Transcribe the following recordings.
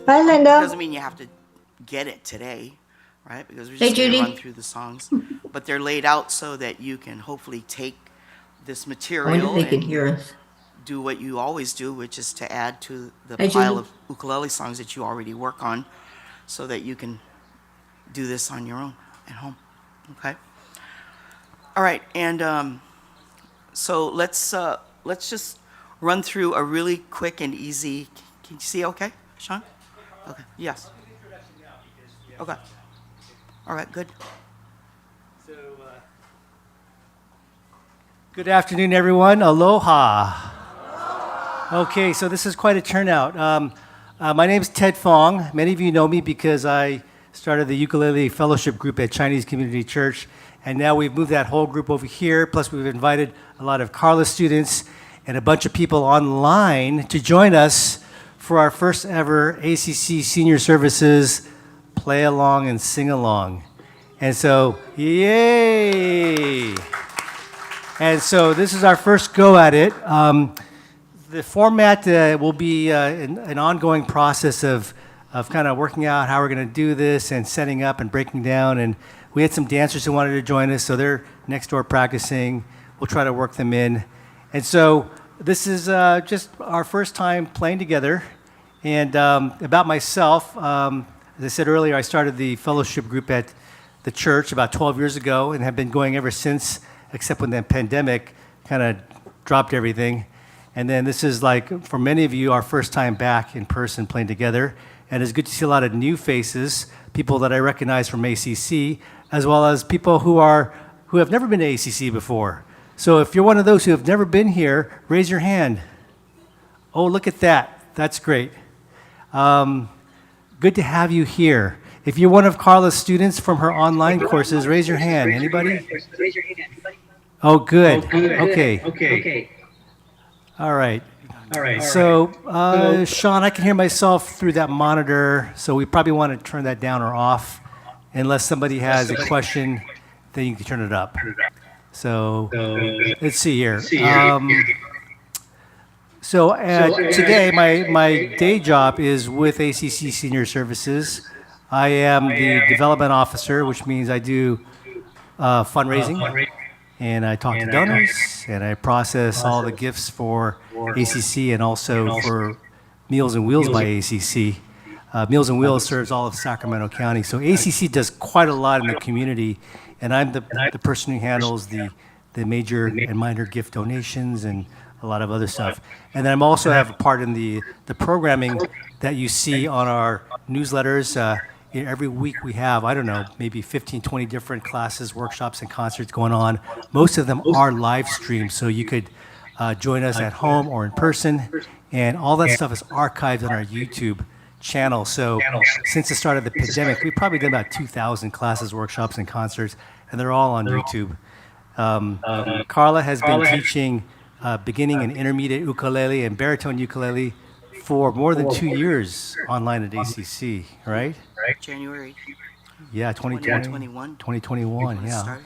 Hi, Linda. Doesn't mean you have to get it today, right? Because we're just going to run through the songs. But they're laid out so that you can hopefully take this I wonder if material they can and hear us. do what you always do, which is to add to the Hi, pile Julie. of ukulele songs that you already work on so that you can do this on your own at home. Okay? All right, and so let's just run through a really quick and easy. Can you see okay, Sean? Okay, yes. Okay. All right, good. So, good afternoon, everyone. Aloha. Okay, so this is quite a turnout. My name is Ted Fong. Many of you know me because I started the ukulele fellowship group at Chinese Community Church, and now we've moved that whole group over here. Plus, we've invited a lot of Carla students and a bunch of people online to join us for our first ever ACC Senior Services Play Along and Sing Along. And so, yay! And so this is our first go at it. The format will be an ongoing process of kind of working out how we're going to do this and setting up and breaking down. And we had some dancers who wanted to join us, so they're next door practicing. We'll try to work them in. And so this is just our first time playing together. And about myself, as I said earlier, I started the fellowship group at the church about 12 years ago and have been going ever since, except when the pandemic kind of dropped everything. And then this is like, for many of you, our first time back in person playing together. And it's good to see a lot of new faces, people that I recognize from ACC, as well as people who have never been to ACC before. So if you're one of those who have never been here, raise your hand. Oh, look at that. That's great. Good to have you here. If you're one of Carla's students from her online courses, raise your hand. Anybody? Oh, good. Okay. All right. So, Sean, I can hear myself through that monitor, so we probably want to turn that down or off. Unless somebody has a question, then you can turn it up. So, let's see here. Today, my day job is with ACC Senior Services. I am the development officer, which means I do fundraising, and I talk to donors, and I process all the gifts for ACC and also for Meals and Wheels by ACC. Meals and Wheels serves all of Sacramento County. So ACC does quite a lot in the community, and I'm the person who handles the major and minor gift donations and a lot of other stuff. And then I also have a part in the programming that you see on our newsletters. Every week we have, I don't know, maybe 15, 20 different classes, workshops, and concerts going on. Most of them are live streamed, so you could join us at home or in person. And all that stuff is archived on our YouTube channel. So since the start of the pandemic, we've probably done about 2,000 classes, workshops, and concerts, and they're all on YouTube. Carla has been teaching beginning and intermediate ukulele and baritone ukulele for more than 2 years online at ACC, right? January Yeah, 2021. 2021, yeah. Started.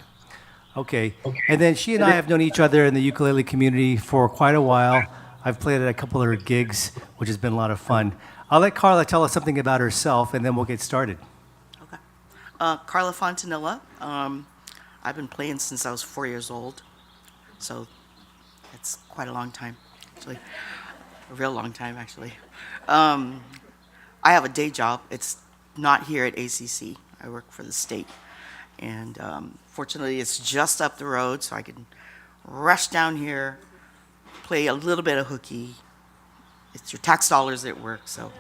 Okay, and then she and I have known each other in the ukulele community for quite a while. I've played at a couple of her gigs, which has been a lot of fun. I'll let Carla tell us something about herself, and then we'll get started. Okay. Carla Fontanilla. I've been playing since I was 4 years old, so it's quite a long time, actually. A real long time, actually. I have a day job. It's not here at ACC. I work for the state. And fortunately, it's just up the road, so I can rush down here, play a little bit of hooky. It's your tax dollars at work, so,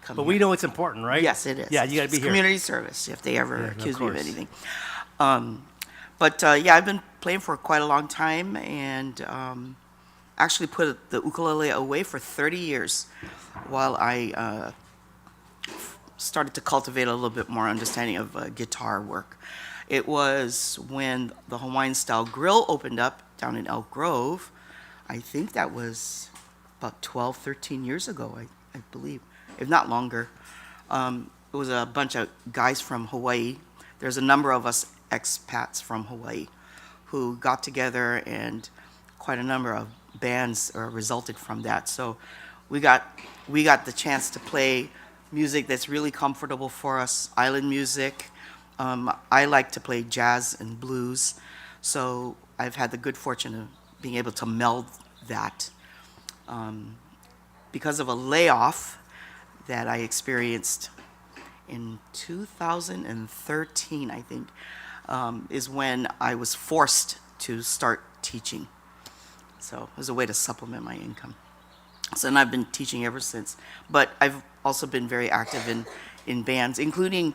come But here. we know it's important, right? Yes, it is. Yeah, you got to be It's here. community service, if they ever Yeah, of accuse me of course. anything. Yeah, I've been playing for quite a long time, and actually put the ukulele away for 30 years while I started to cultivate a little bit more understanding of guitar work. It was when the Hawaiian style grill opened up down in Elk Grove. I think that was about 12, 13 years ago, I believe, if not longer. It was a bunch of guys from Hawaii. There's a number of us expats from Hawaii who got together, and quite a number of bands resulted from that. So we got the chance to play music that's really comfortable for us, island music. I like to play jazz and blues, so I've had the good fortune of being able to meld that. Because of a layoff that I experienced in 2013, I think, is when I was forced to start teaching. So it was a way to supplement my income. So and I've been teaching ever since. But I've also been very active in bands, including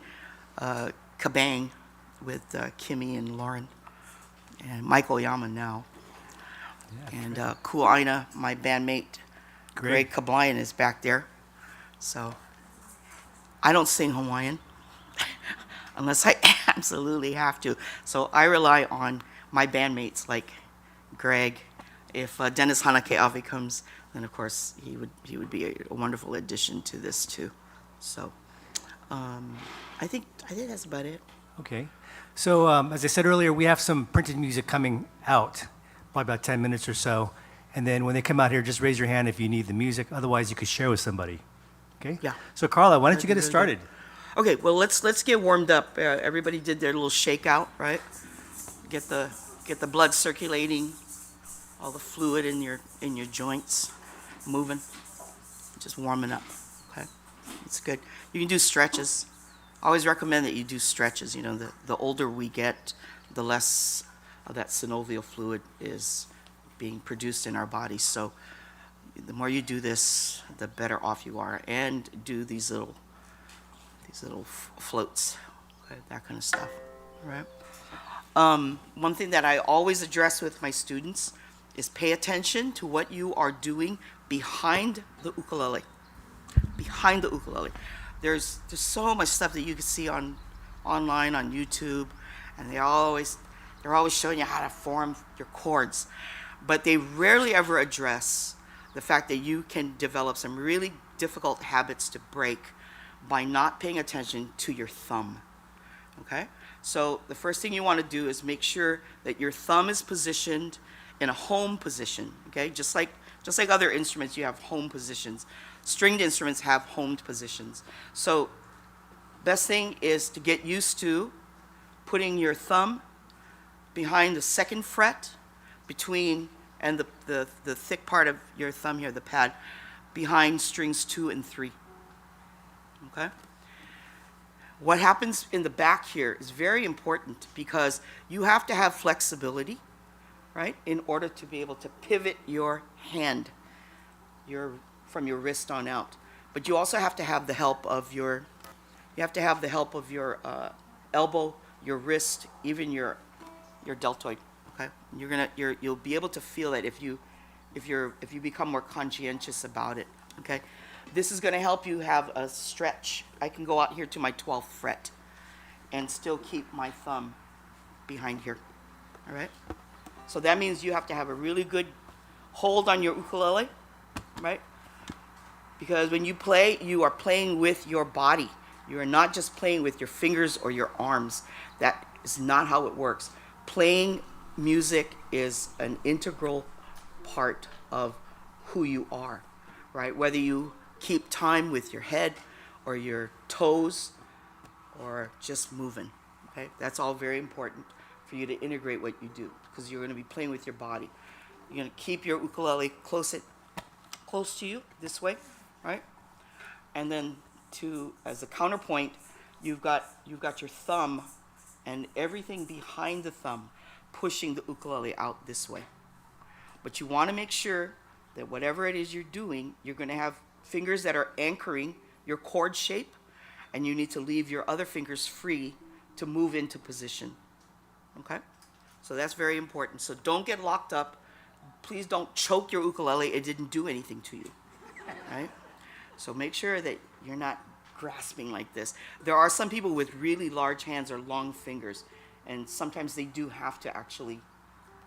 Kabang with Kimmy and Lauren, and Mike Oyama now. Yeah, And Kuaina, my bandmate, Greg Kablayan is back there. So I don't sing Hawaiian unless I absolutely have to. So I rely on my bandmates like Greg. If Dennis Hanake'awe comes, then of course he would be a wonderful addition to this too. So I think that's about it. Okay. So as I said earlier, we have some printed music coming out, probably about 10 minutes or so. And then when they come out here, just raise your hand if you need the music. Otherwise, you could share with somebody. Okay? Yeah. So Carla, why don't you get us started? Okay, well let's get warmed up. Everybody did their little shakeout, right? Get the blood circulating, all the fluid in your joints moving, just warming up. Okay, it's good. You can do stretches. I always recommend that you do stretches. You know, the older we get, the less of that synovial fluid is being produced in our bodies. So the more you do this, the better off you are. And do these little floats, okay, that kind of stuff. All right. One thing that I always address with my students is pay attention to what you are doing behind the ukulele. Behind the ukulele. There's so much stuff that you can see online on YouTube, and they're always showing you how to form your chords, but they rarely ever address the fact that you can develop some really difficult habits to break by not paying attention to your thumb. Okay? So the first thing you want to do is make sure that your thumb is positioned in a home position. Okay? Just like other instruments, you have home positions. Stringed instruments have homed positions. So best thing is to get used to putting your thumb behind the second fret between, and the thick part of your thumb here, the pad, behind strings 2 and 3. Okay? What happens in the back here is very important because you have to have flexibility, right, in order to be able to pivot your hand from your wrist on out. But you also have to have the help of your elbow, your wrist, even your deltoid. Okay, you'll be able to feel it if you become more conscientious about it. Okay, this is going to help you have a stretch. I can go out here to my 12th fret and still keep my thumb behind here. All right, so that means you have to have a really good hold on your ukulele, right? Because when you play, you are playing with your body. You are not just playing with your fingers or your arms. That is not how it works. Playing music is an integral part of who you are, right? Whether you keep time with your head or your toes or just moving, okay? That's all very important for you to integrate what you do because you're going to be playing with your body. You're going to keep your ukulele close to you this way, right? And then as a counterpoint, you've got your thumb and everything behind the thumb pushing the ukulele out this way. But you want to make sure that whatever it is you're doing, you're going to have fingers that are anchoring your chord shape, and you need to leave your other fingers free to move into position. Okay? So that's very important. So don't get locked up. Please don't choke your ukulele. It didn't do anything to you. Right? So make sure that you're not grasping like this. There are some people with really large hands or long fingers, and sometimes they do have to actually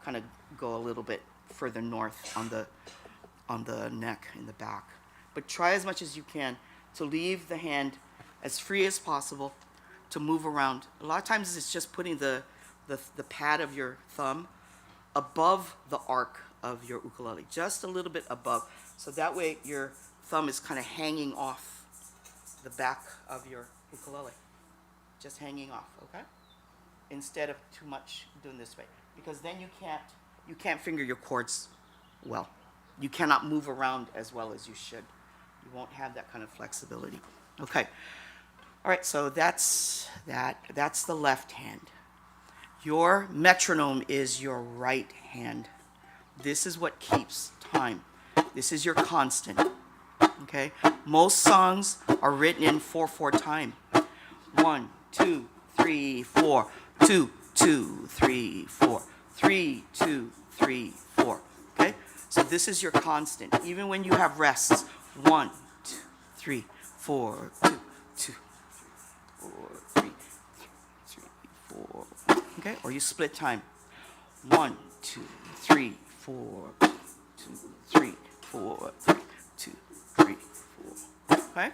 kind of go a little bit further north on the neck in the back. But try as much as you can to leave the hand as free as possible to move around. A lot of times it's just putting the pad of your thumb above the arc of your ukulele, just a little bit above. So that way your thumb is kind of hanging off the back of your ukulele, just hanging off, okay? Instead of too much doing this way, because then you can't finger your chords well. You cannot move around as well as you should. You won't have that kind of flexibility. Okay. All right, so that's the left hand. Your metronome is your right hand. This is what keeps time. This is your constant. Okay? Most songs are written in 4/4 time. 1, 2, 3, 4. 2, 2, 3, 4. 3, 2, 3, 4. Okay? So this is your constant. Even when you have rests. 1, 2, 3, 4, 2, 2, 4, 3, 3, 4. Okay? Or you split time. 1, 2, 3, 4. 2, 3, 4. 2, 3, 4. Okay?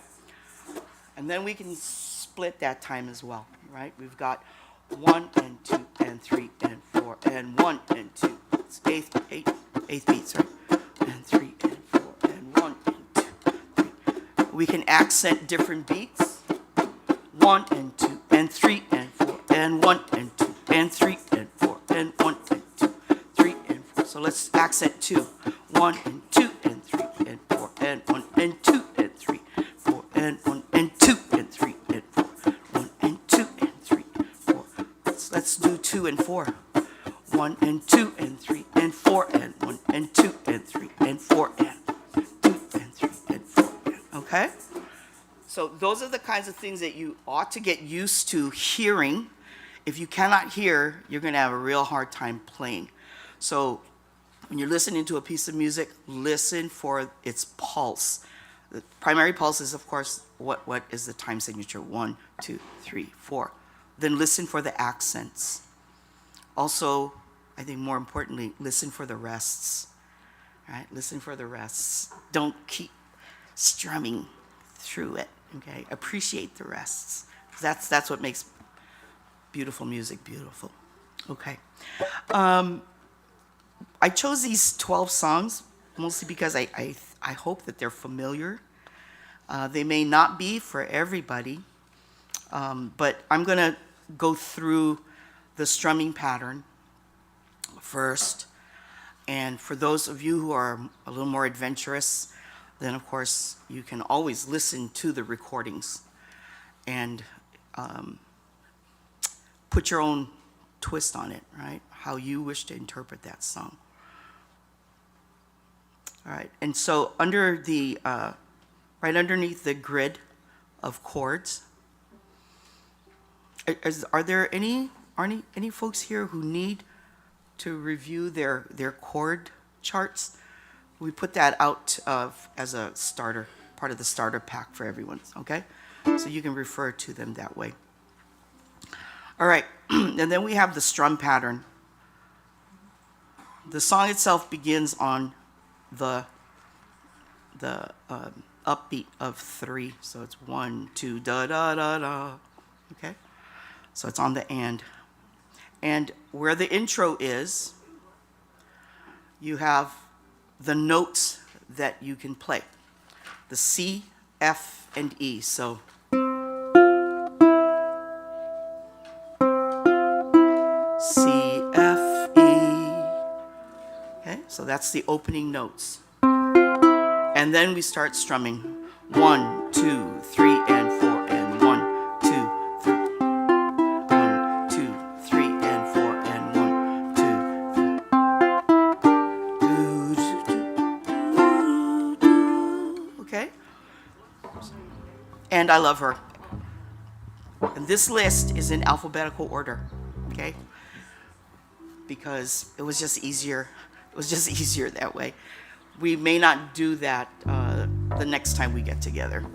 And then we can split that time as well, right? We've got 1 and 2 and 3 and 4 and 1 and 2. It's eighth beats, right? And 3 and 4 and 1 and 2, 3. We can accent different beats. 1 and 2 and 3 and 4 and 1 and 2 and 3 and 4 and 1 and 2, 3 and 4. So let's accent 2. 1 and 2 and 3 and 4 and 1 and 2 and 3, 4 and 1 and 2 and 3 and 4, 1 and 2 and 3, 4. Let's do 2 and 4. 1 and 2 and 3 and 4 and 1 and 2 and 3 and 4 and 2 and 3 and 4 and, okay? So those are the kinds of things that you ought to get used to hearing. If you cannot hear, you're going to have a real hard time playing. So when you're listening to a piece of music, listen for its pulse. The primary pulse is, of course, what is the time signature? 1, 2, 3, 4. Then listen for the accents. Also, I think more importantly, listen for the rests. Right? Listen for the rests. Don't keep strumming through it. Okay? Appreciate the rests. That's what makes beautiful music beautiful. Okay. I chose these 12 songs mostly because I hope that they're familiar. They may not be for everybody, but I'm going to go through the strumming pattern first. And for those of you who are a little more adventurous, then of course you can always listen to the recordings and put your own twist on it, right? How you wish to interpret that song. All right, and so under the, right underneath the grid of chords, are there any folks here who need to review their chord charts? We put that out as a starter, part of the starter pack for everyone, okay? So you can refer to them that way. All right, and then we have the strum pattern. The song itself begins on the upbeat of 3. So it's 1, 2, da da da da. Okay? So it's on the and. And where the intro is, you have the notes that you can play. The C, F, and E. So C, F, E. Okay? So that's the opening notes. And then we start strumming. 1, 2, 3, and 4, and 1, 2, 3. 1, 2, 3, and 4, and 1, 2, 3. Okay? And I love her. And this list is in alphabetical order. Okay? Because it was just easier. It was just easier that way. We may not do that the next time we get together,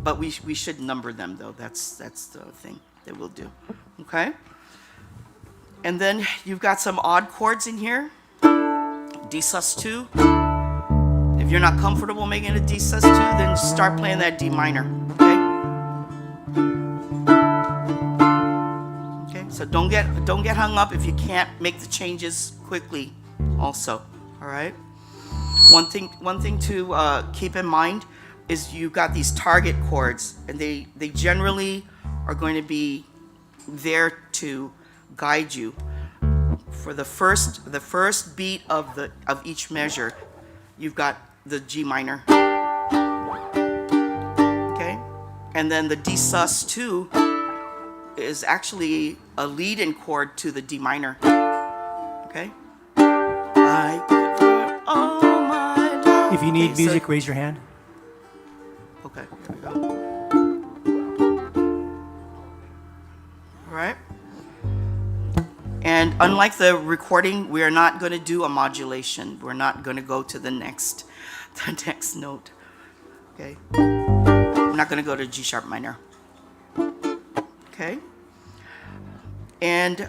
but we should number them though. That's the thing that we'll do. Okay. And then you've got some odd chords in here. D sus2. If you're not comfortable making a D sus2, then start playing that D minor. Okay. Okay. So don't get hung up if you can't make the changes quickly. Also, all right. One thing to keep in mind is you got these target chords, and they generally are going to be there to guide you. For the first beat of each measure, you've got the G minor. Okay? And then the D sus2 is actually a lead-in chord to the D minor. Okay? I give her all my love. If you need Okay, music, raise your hand. Okay, here we go. All right. And unlike the recording, we are not going to do a modulation. We're not going to go to the next note. Okay. I'm not going to go to G sharp minor. Okay. And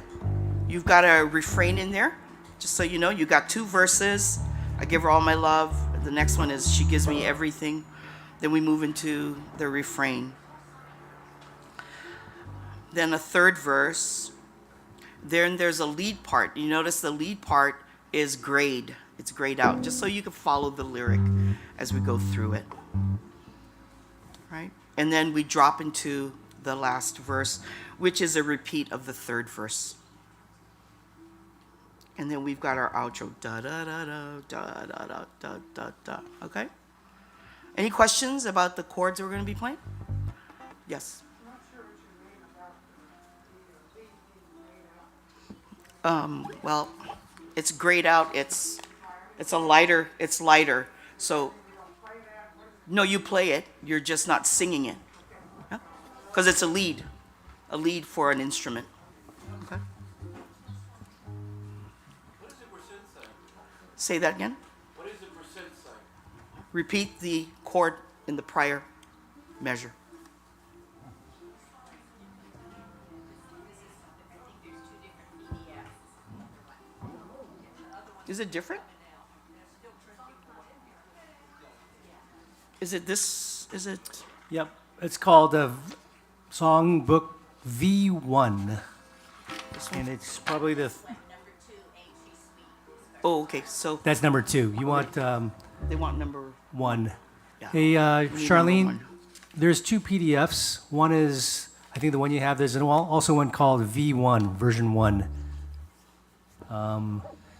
you've got a refrain in there. Just so you know, you got 2 verses. I give her all my love. The next one is she gives me everything. Then we move into the refrain. Then a 3rd verse. Then there's a lead part. You notice the lead part is grayed. It's grayed out, just so you can follow the lyric as we go through it. Right? And then we drop into the last verse, which is a repeat of the 3rd verse. And then we've got our outro. Da da da da da da da da da da. Okay? Any questions about the chords we're going to be playing? Yes. Well, it's grayed out. It's lighter. So, no, you play it. You're just not singing it. Because it's a lead for an instrument. Okay. What is the percent sign? Say that again. What is the percent sign? Repeat the chord in the prior measure. Is it different? Is it this? Is it? Yep. It's called Songbook V1. This one? And it's probably Oh, okay. So that's number 2. You want they want number 1. Yeah. Hey, We need number Charlene, 1. there's 2 PDFs. One is, I think the one you have, there's also one called V1, version 1.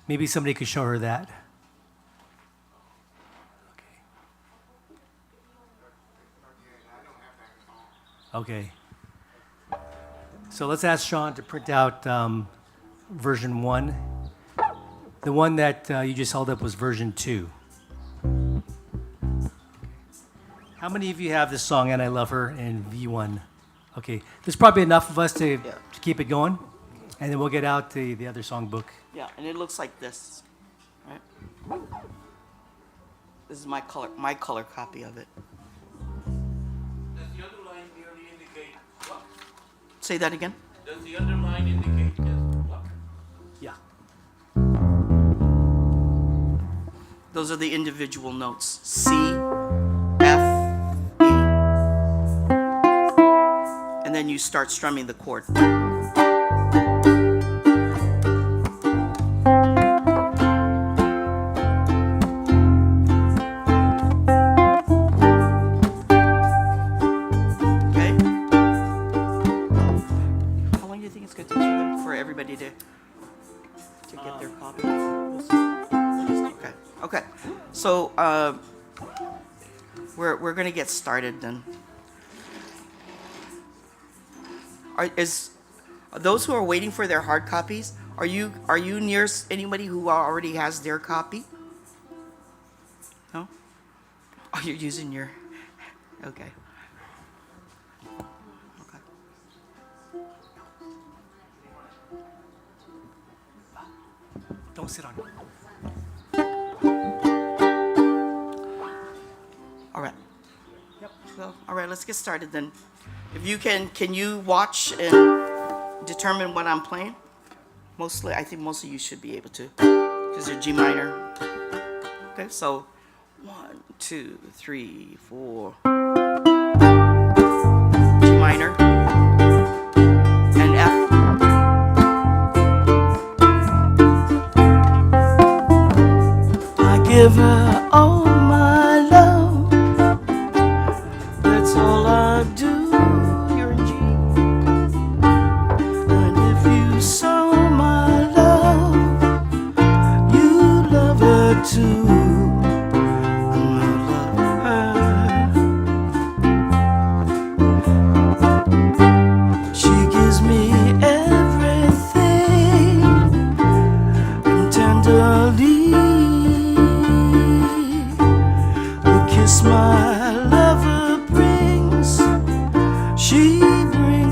Maybe somebody could show her that. Okay. So let's ask Sean to print out version 1. The one that you just held up was version 2. How many of you have this song, And I Love Her, in V1? Okay. There's probably enough of us to keep it going, and then we'll get out the other songbook. Yeah, and it looks like this, right? This is my color copy of it. Does the underline merely indicate what? Say that again. Does the underline indicate just what? Yeah. Those are the individual notes. C, F, E. And then you start strumming the chord. Okay? How long do you think it's going to take for everybody to get their copy? Okay. Okay. So we're gonna get started then. Those who are waiting for their hard copies? Are you near anybody who already has their copy? No. Oh, you're using your. Okay. Okay. Don't sit on it. All right. Yep. So, all right, let's get started then. If you can you watch and determine what I'm playing? Mostly, I think most of you should be able to, because they're G minor. Okay, so 1, 2, 3, 4. G minor and F. I give her all my love.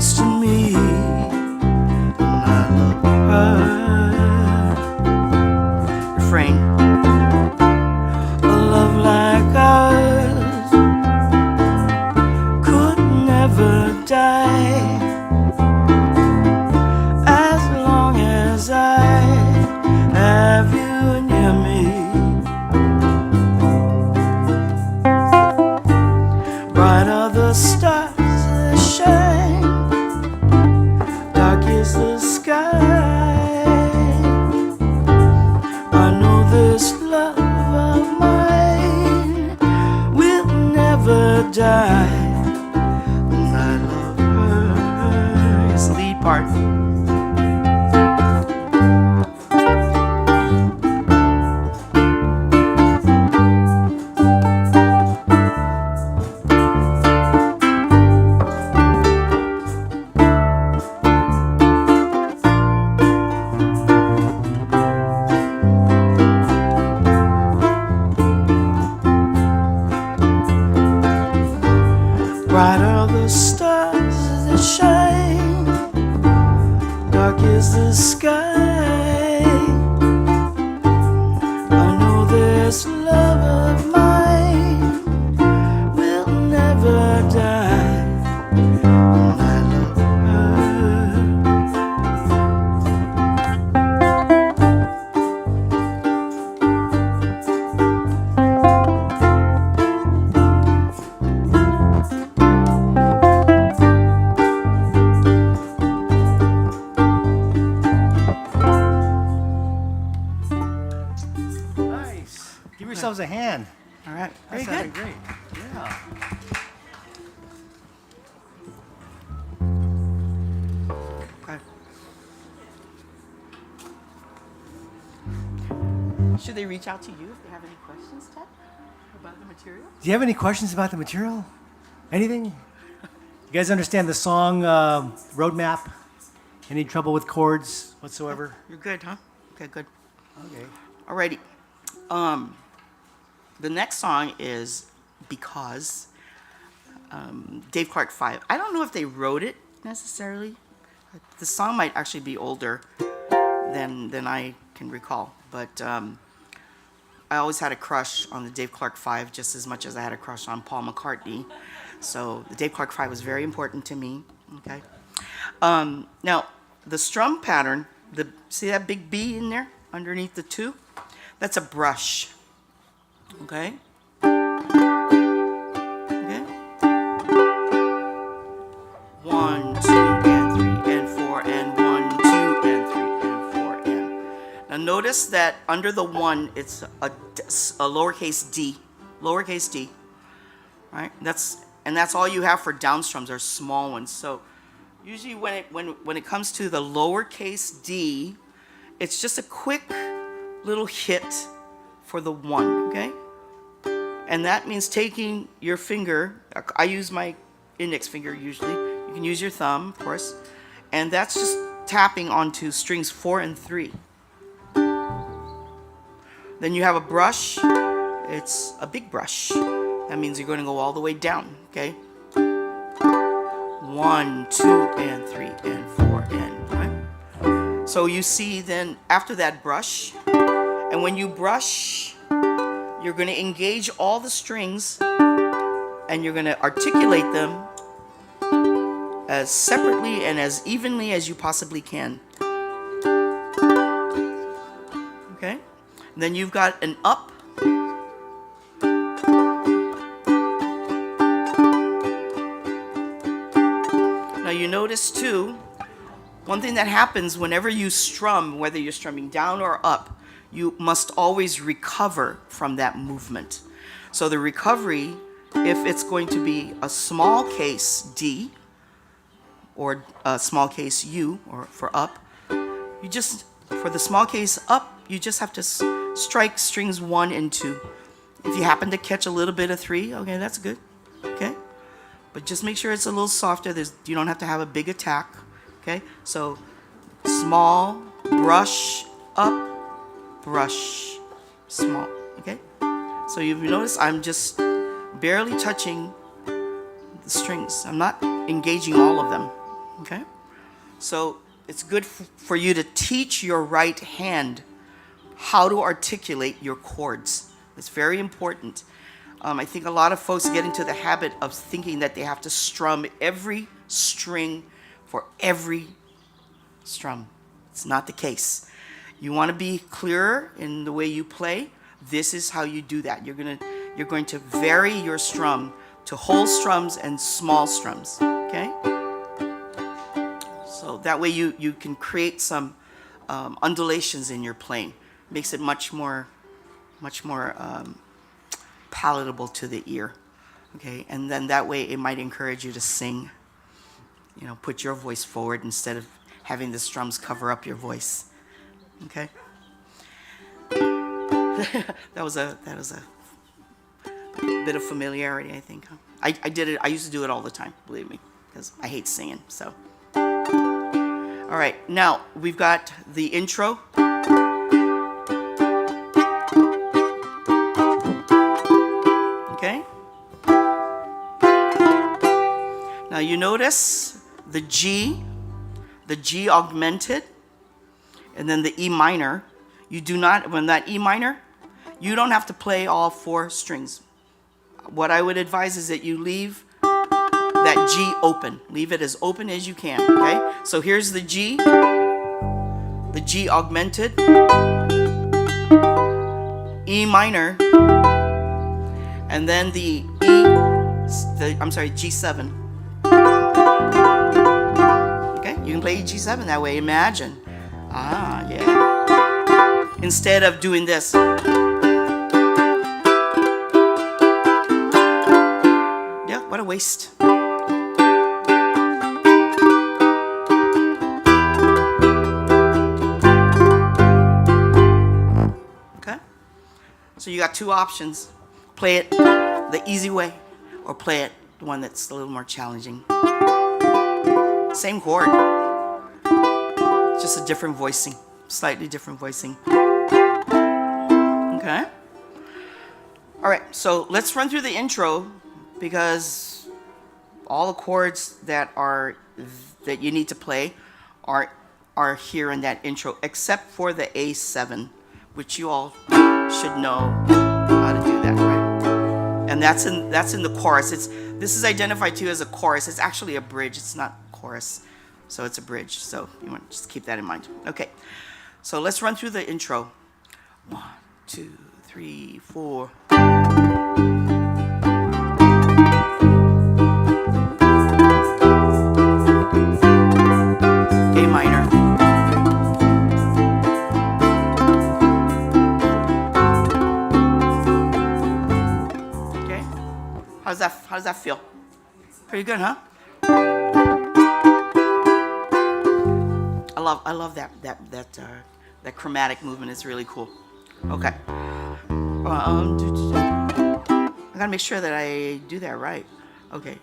means to me. And I love her. Refrain. A love like ours could never die as long as I have you near me. Bright are the stars that shine, dark is the sky. I know this love of mine will never die. And I love her. It's the lead part. Bright are the stars that shine, dark is the sky. I know this love of mine will never die. And I love her. Nice. Give yourselves a hand. All right, very That good. sounded great. Yeah. Okay. Should they reach out to you if they have any questions, Ted, about the material? Do you have any questions about the material? Anything? You guys understand the song roadmap? Any trouble with chords whatsoever? You're good, huh? Okay, good. Okay. Alrighty. The next song is Because, Dave Clark 5. I don't know if they wrote it necessarily. The song might actually be older than I can recall. But I always had a crush on the Dave Clark 5 just as much as I had a crush on Paul McCartney. So the Dave Clark 5 was very important to me. Okay. Now, the strum pattern, see that big B in there underneath the 2? That's a brush. Okay? Okay? 1, 2, and 3, and 4, and 1, 2, and 3, and 4, and. Now notice that under the 1, it's a lowercase d. Lowercase d. Right? That's all you have for down strums are small ones. So usually when it comes to the lowercase d, it's just a quick little hit for the 1, okay? And that means taking your finger, I use my index finger usually, you can use your thumb, of course, and that's just tapping onto strings 4 and 3. Then you have a brush, it's a big brush. That means you're going to go all the way down, okay? 1, 2, and 3, and 4, and, right? So you see then after that brush, and when you brush, you're going to engage all the strings and you're going to articulate them as separately and as evenly as you possibly can. Okay? And then you've got an up. Now you notice too, one thing that happens whenever you strum, whether you're strumming down or up, you must always recover from that movement. So the recovery, if it's going to be a small case D or a small case U, or for up, you just, for the small case up, you just have to strike strings 1 and 2. If you happen to catch a little bit of 3, okay, that's good, okay? But just make sure it's a little softer. You don't have to have a big attack, okay? So small, brush, up, brush, small, okay? So you've noticed I'm just barely touching the strings. I'm not engaging all of them, Okay? So it's good for you to teach your right hand how to articulate your chords. It's very important. I think a lot of folks get into the habit of thinking that they have to strum every string for every strum. It's not the case. You want to be clearer in the way you play. This is how you do that. You're going to vary your strum to whole strums and small strums. Okay? So that way you can create some undulations in your playing. Makes it much more palatable to the ear. Okay? And then that way it might encourage you to sing. You know, put your voice forward instead of having the strums cover up your voice. Okay? that was a bit of familiarity, I think. I did it. I used to do it all the time, believe me, because I hate singing. So, all right. Now we've got the intro. Okay. Now you notice the G augmented, and then the E minor. You do not, when that E minor, you don't have to play all 4 strings. What I would advise is that you leave that G open. Leave it as open as you can, okay? So here's the G augmented, E minor, and then the G7. Okay, you can play G7 that way, imagine. Ah, yeah. Instead of doing this. Yeah, what a waste. Okay? So you got 2 options. Play it the easy way or play it the one that's a little more challenging. Same chord. Just a different voicing. Slightly different voicing. Okay? All right, so let's run through the intro because all the chords that you need to play are here in that intro, except for the A7, which you all should know how to do that, right? And that's in the chorus. This is identified to you as a chorus. It's actually a bridge. It's not chorus, so it's a bridge. So you want to just keep that in mind. Okay. So let's run through the intro. 1, 2, 3, 4. A minor. Okay. How does that feel? Pretty good, huh? I love that chromatic movement. It's really cool. Okay. I gotta make sure that I do that right. Okay.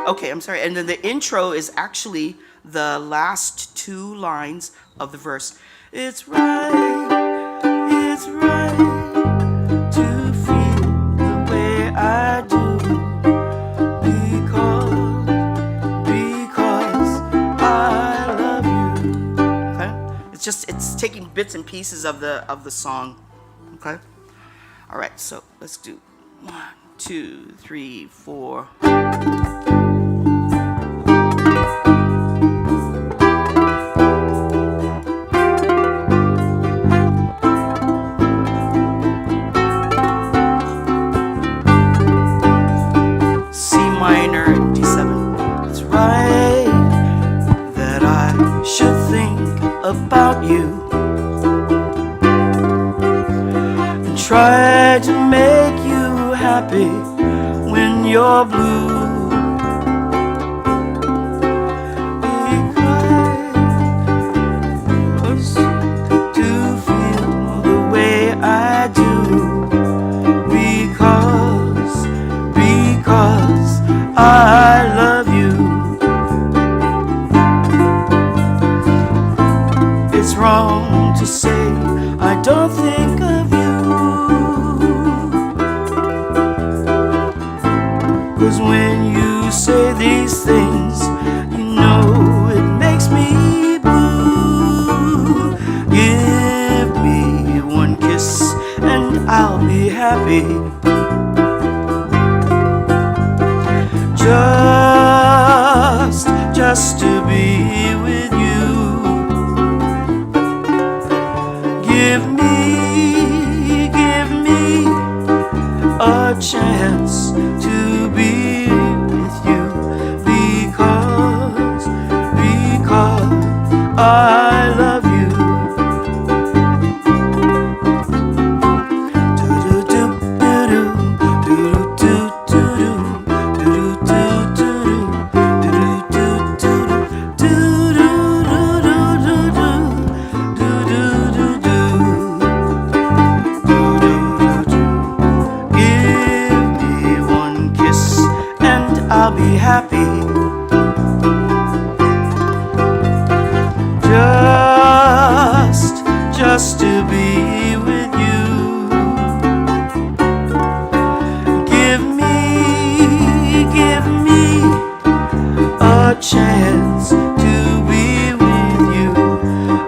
Okay, I'm sorry. And then the intro is actually the last 2 lines of the verse. It's right to feel the way I do. It's taking bits and pieces of the song. Okay? All right, so let's do 1, 2, 3, 4. C minor, D7. It's right that I should think about you and try to make you happy when you're blue, because to feel the way I do, because I love you. It's wrong to say I don't think of you, 'cause when you say say these things, you know it makes me blue. Give me one kiss and I'll be happy. Just to be with you. Give me a chance to be with you, because I love you. I'll be happy. Just to be with you. Give me a chance to be with you,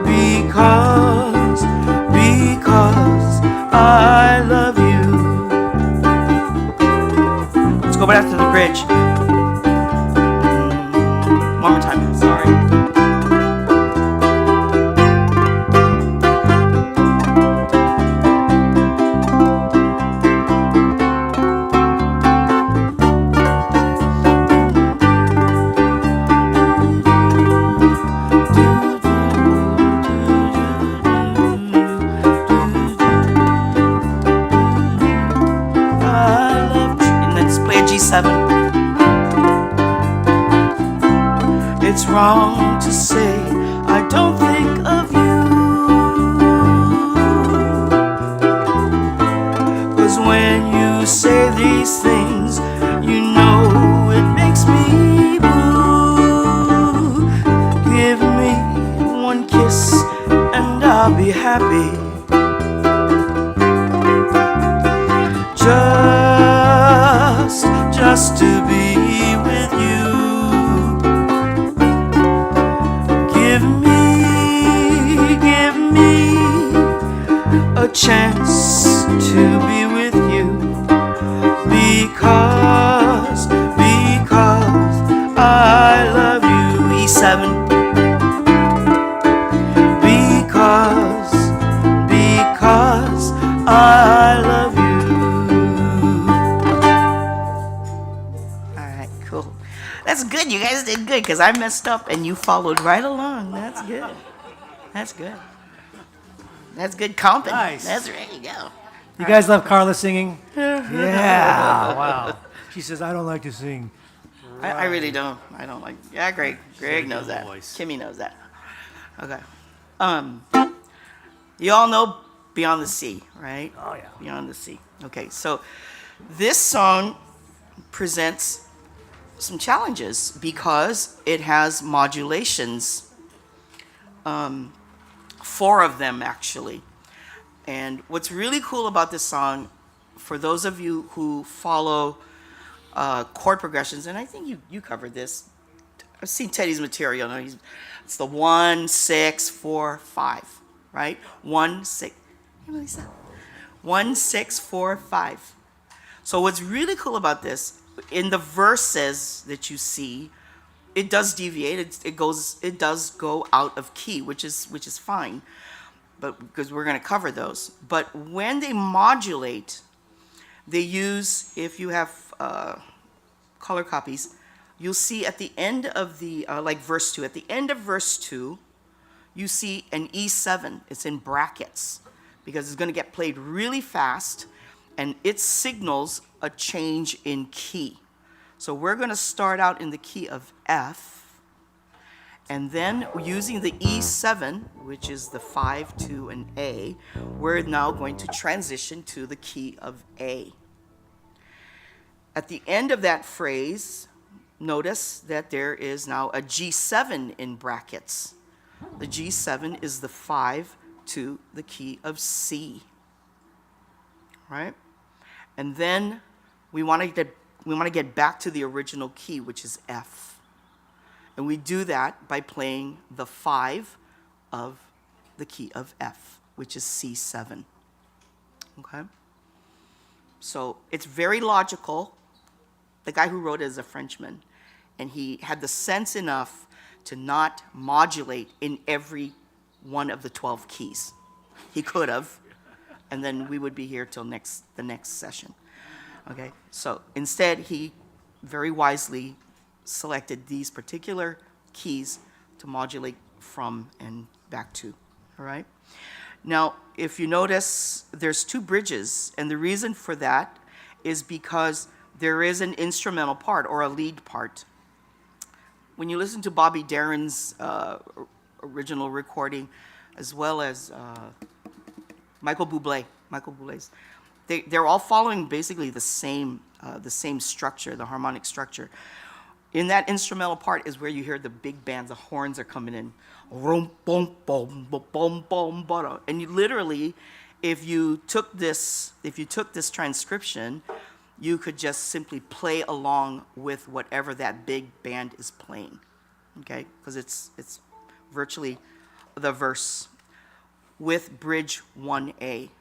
because I love you. Let's go back to the bridge. One more time, sorry. And let's play a G7. It's wrong to say I don't think of you, 'cause when you say these things, you know it makes me blue. Give me one kiss and I'll be happy. Just to be with you. Give me a chance to be with you, because I love you. E7. Because I love you. Alright, cool. That's good. You guys did good, because I messed up and you followed right along. That's good. That's good. That's good comping. Nice. That's there you go. You guys love Carla singing? Yeah. Wow. She says, I don't like to sing. I really don't. I don't like. Yeah, Greg. Greg a knows good that. voice. Kimmy knows that. Okay. You all know Beyond the Sea, right? Oh, yeah. Beyond the Sea. Okay, so this song presents some challenges because it has modulations, 4 of them actually. And what's really cool about this song, for those of you who follow chord progressions, and I think you covered this. I've seen Teddy's material. No, it's the 1, 6, 4, 5, right? 1, 6. Hey, Melissa. 1, 6, 4, 5. So what's really cool about this, in the verses that you see, it does deviate. It does go out of key, which is fine, but because we're going to cover those. But when they modulate, they use, if you have color copies, you'll see at the end of the like verse 2. At the end of verse 2, you see an E7. It's in brackets because it's going to get played really fast, and it signals a change in key. So we're going to start out in the key of F, and then using the E7, which is the 5, 2, and A, we're now going to transition to the key of A. At the end of that phrase, notice that there is now a G7 in brackets. The G7 is the 5 to the key of C, right? And then we want to get back to the original key, which is F. And we do that by playing the 5 of the key of F, which is C7. Okay? So it's very logical. The guy who wrote it is a Frenchman, and he had the sense enough to not modulate in every one of the 12 keys. He could have, and then we would be here till the next session. Okay, so instead he very wisely selected these particular keys to modulate from and back to, all right? Now, if you notice, there's 2 bridges, and the reason for that is because there is an instrumental part or a lead part. When you listen to Bobby Darin's original recording, as well as Michael Bublé's, they're all following basically the same structure, the harmonic structure. In that instrumental part is where you hear the big bands, the horns are coming in. And you literally, if you took this transcription, you could just simply play along with whatever that big band is playing, okay? Because it's virtually the verse with bridge 1A.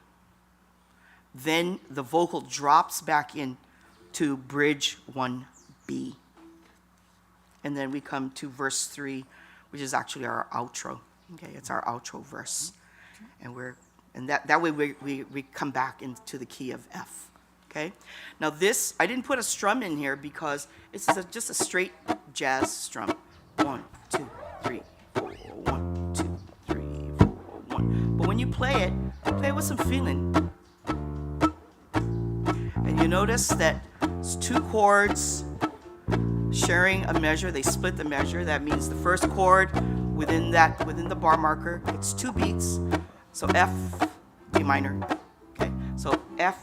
Then the vocal drops back in to bridge 1B. And then we come to verse 3, which is actually our outro. Okay, it's our outro verse. And that way we come back into the key of F. Okay? Now this, I didn't put a strum in here because it's just a straight jazz strum. 1, 2, 3, 4, 1, 2, 3, 4, 1. But when you play it with some feeling. And you notice that it's 2 chords sharing a measure. They split the measure. That means the first chord within the bar marker, it's 2 beats. So F, D minor. Okay, so F.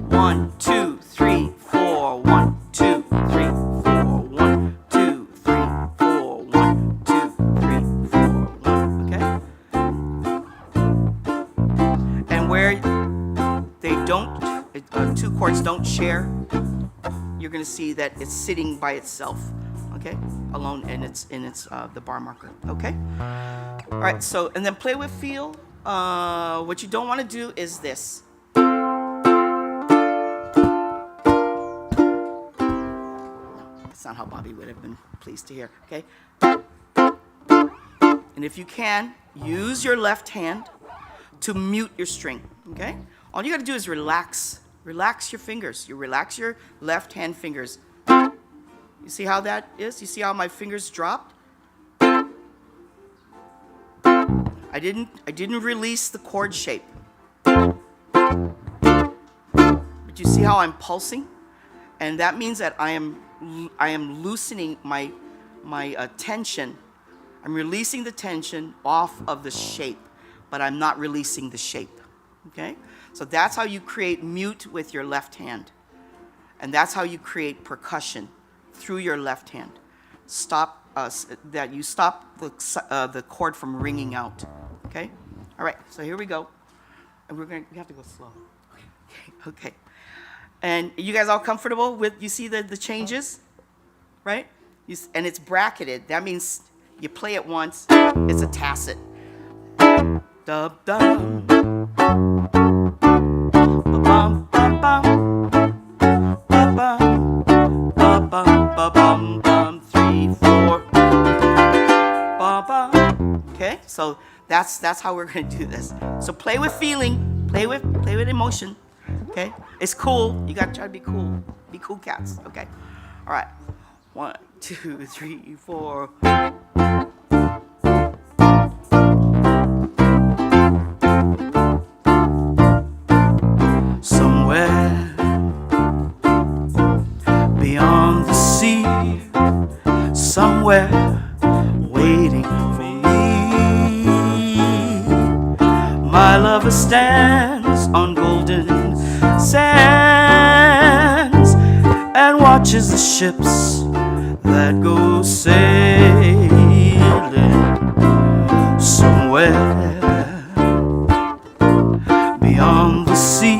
1, 2, 3, 4. 1, 2, 3, 4. 1, 2, 3, 4. 1, 2, 3, 4. 1. Okay. And where they don't, 2 chords don't share, you're going to see that it's sitting by itself, okay, alone, and it's the bar marker, okay. All right. So and then play with feel. What you don't want to do is this. That's not how Bobby would have been pleased to hear. Okay. And if you can, use your left hand to mute your string. Okay. All you got to do is relax your fingers. You relax your left hand fingers. You see how that is? You see how my fingers dropped? I didn't release the chord shape. But you see how I'm pulsing? And that means that I am loosening my tension. I'm releasing the tension off of the shape, but I'm not releasing the shape. Okay? So that's how you create mute with your left hand. And that's how you create percussion through your left hand. That you stop the chord from ringing out. Okay? All right, so here we go. And we have to go slow. Okay. And you guys all comfortable with, you see the changes? Right? And it's bracketed. That means you play it once, it's a tacit. Dub dum. Ba-bum, ba-bum. Ba-bum, ba-bum, ba-bum, bum, 3, 4. Ba-bum. Okay? So that's how we're going to do this. So play with feeling, play with emotion. Okay? It's cool. You got to try to be cool. Be cool cats. Okay? All right. 1, 2, 3, 4. Somewhere beyond the sea, somewhere waiting for me, my lover stands on golden sands and watches the ships that go sailing. Somewhere beyond the sea,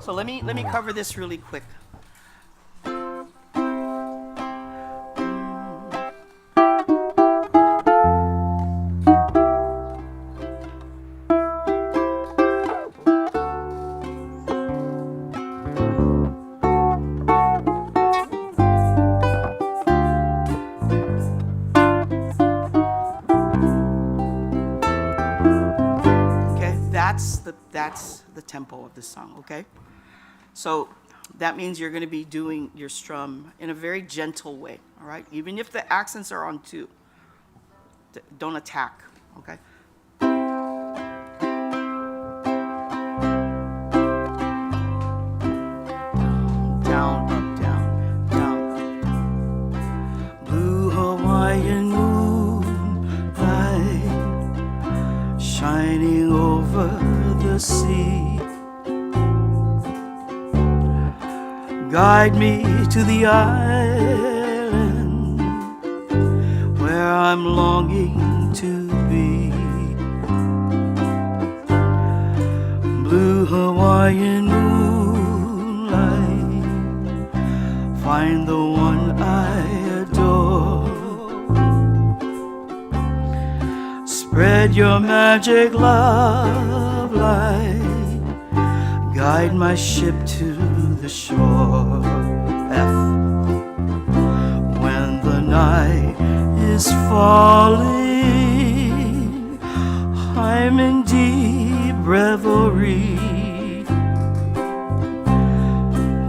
So let me cover this really quick. That's the tempo of the song, okay? So that means you're going to be doing your strum in a very gentle way, all right? Even if the accents are on 2, don't attack, okay? Down, up, down, down, up, down. Blue Hawaiian moonlight shining over the sea. Guide me to the island where I'm longing to be. Blue Hawaiian moonlight, find the one I adore. Spread your magic love light, guide my ship to the shore. F. When the night is falling, I'm in deep reverie.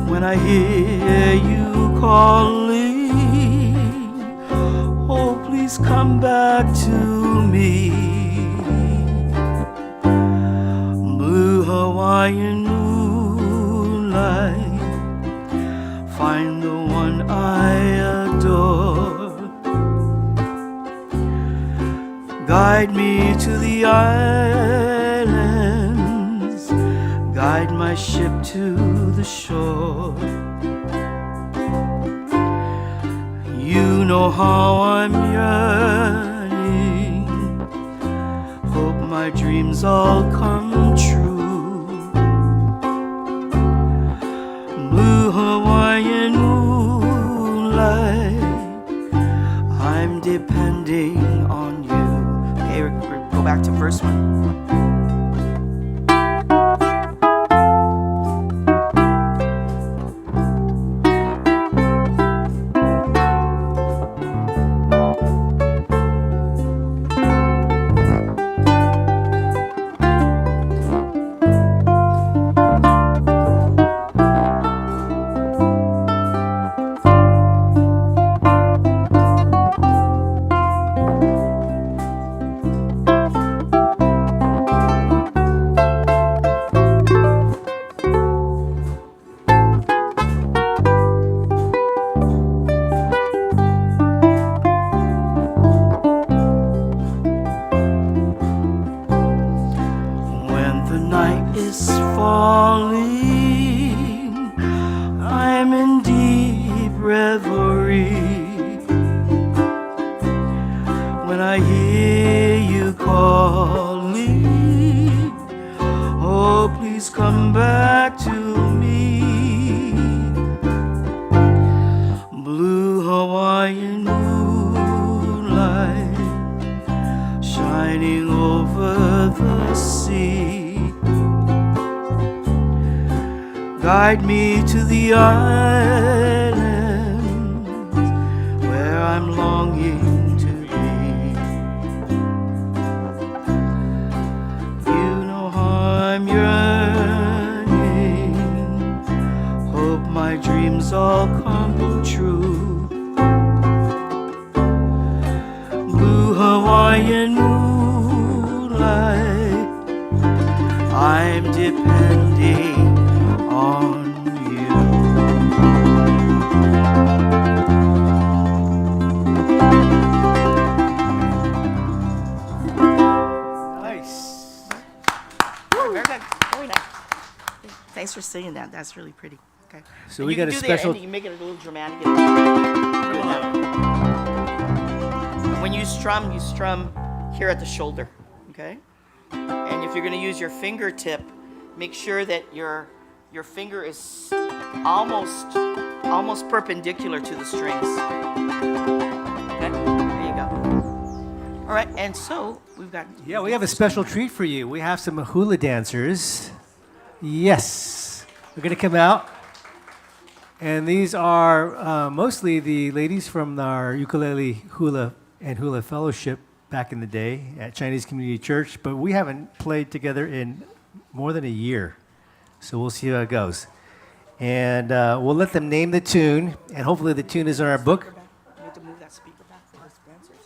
When I hear you calling, oh please come back to me. Blue Hawaiian moonlight, find the one I adore. Guide me to the islands, guide my ship to the shore. You know how I'm yearning, hope my dreams all come true. Blue Hawaiian moonlight, I'm depending on you. Okay, go back to verse 1. Guide me to the island where I'm longing to be. You know how I'm yearning, hope my dreams all come true. Blue Hawaiian moonlight, I'm depending on you. Nice. Woo, very good. Very nice. Thanks for singing that. That's really pretty. Okay. So And we you got can a do special. The, and you can make it a little dramatic. When you strum here at the shoulder. Okay. And if you're going to use your fingertip, make sure that your your finger is almost perpendicular to the strings. Okay, there you go. All right, and so we've got. Yeah, we have a special treat for you. We have some hula dancers. Yes, they're going to come out. And these are mostly the ladies from our ukulele hula and hula fellowship back in the day at Chinese Community Church, but we haven't played together in more than a year. So we'll see how it goes. And we'll let them name the tune, and hopefully the tune is in our book. You have to move that speaker back for us dancers.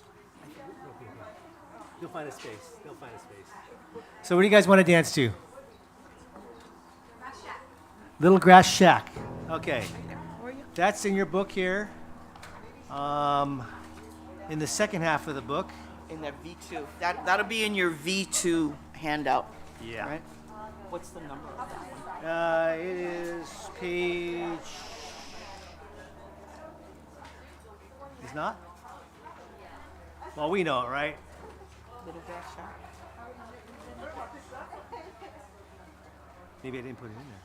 You'll find a space. They'll find a space. So what do you guys want to dance to? Little Grass Shack. Okay. That's in your book here. In the second half of the book. In that V2. That'll be in your V2 handout. Yeah. Right? What's the number of that one? It is page. It's not? Well, we know it, right? Little Grass Shack. Maybe I didn't put it in there.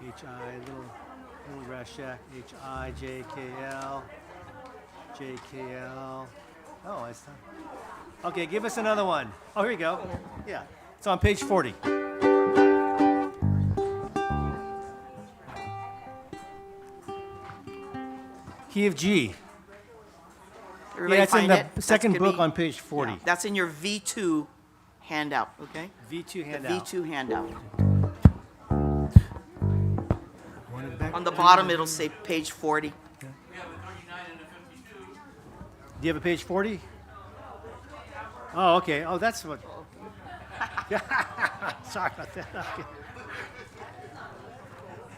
H-I, little Grass Shack, H-I-J-K-L, J-K-L. Oh, it's done. Okay, give us another one. Oh, here you go. Yeah, it's on page 40. Key of G. Everybody Yeah, it's in find it? the second That's gonna book be- on page 40. Yeah, that's in your V2 handout, okay? V2 The handout. V2 handout. Want it back? On the bottom, it'll say page 40. We have a 39 and a 52. Do you have a page 40? Oh, okay. Oh, that's what. Sorry about that. Okay.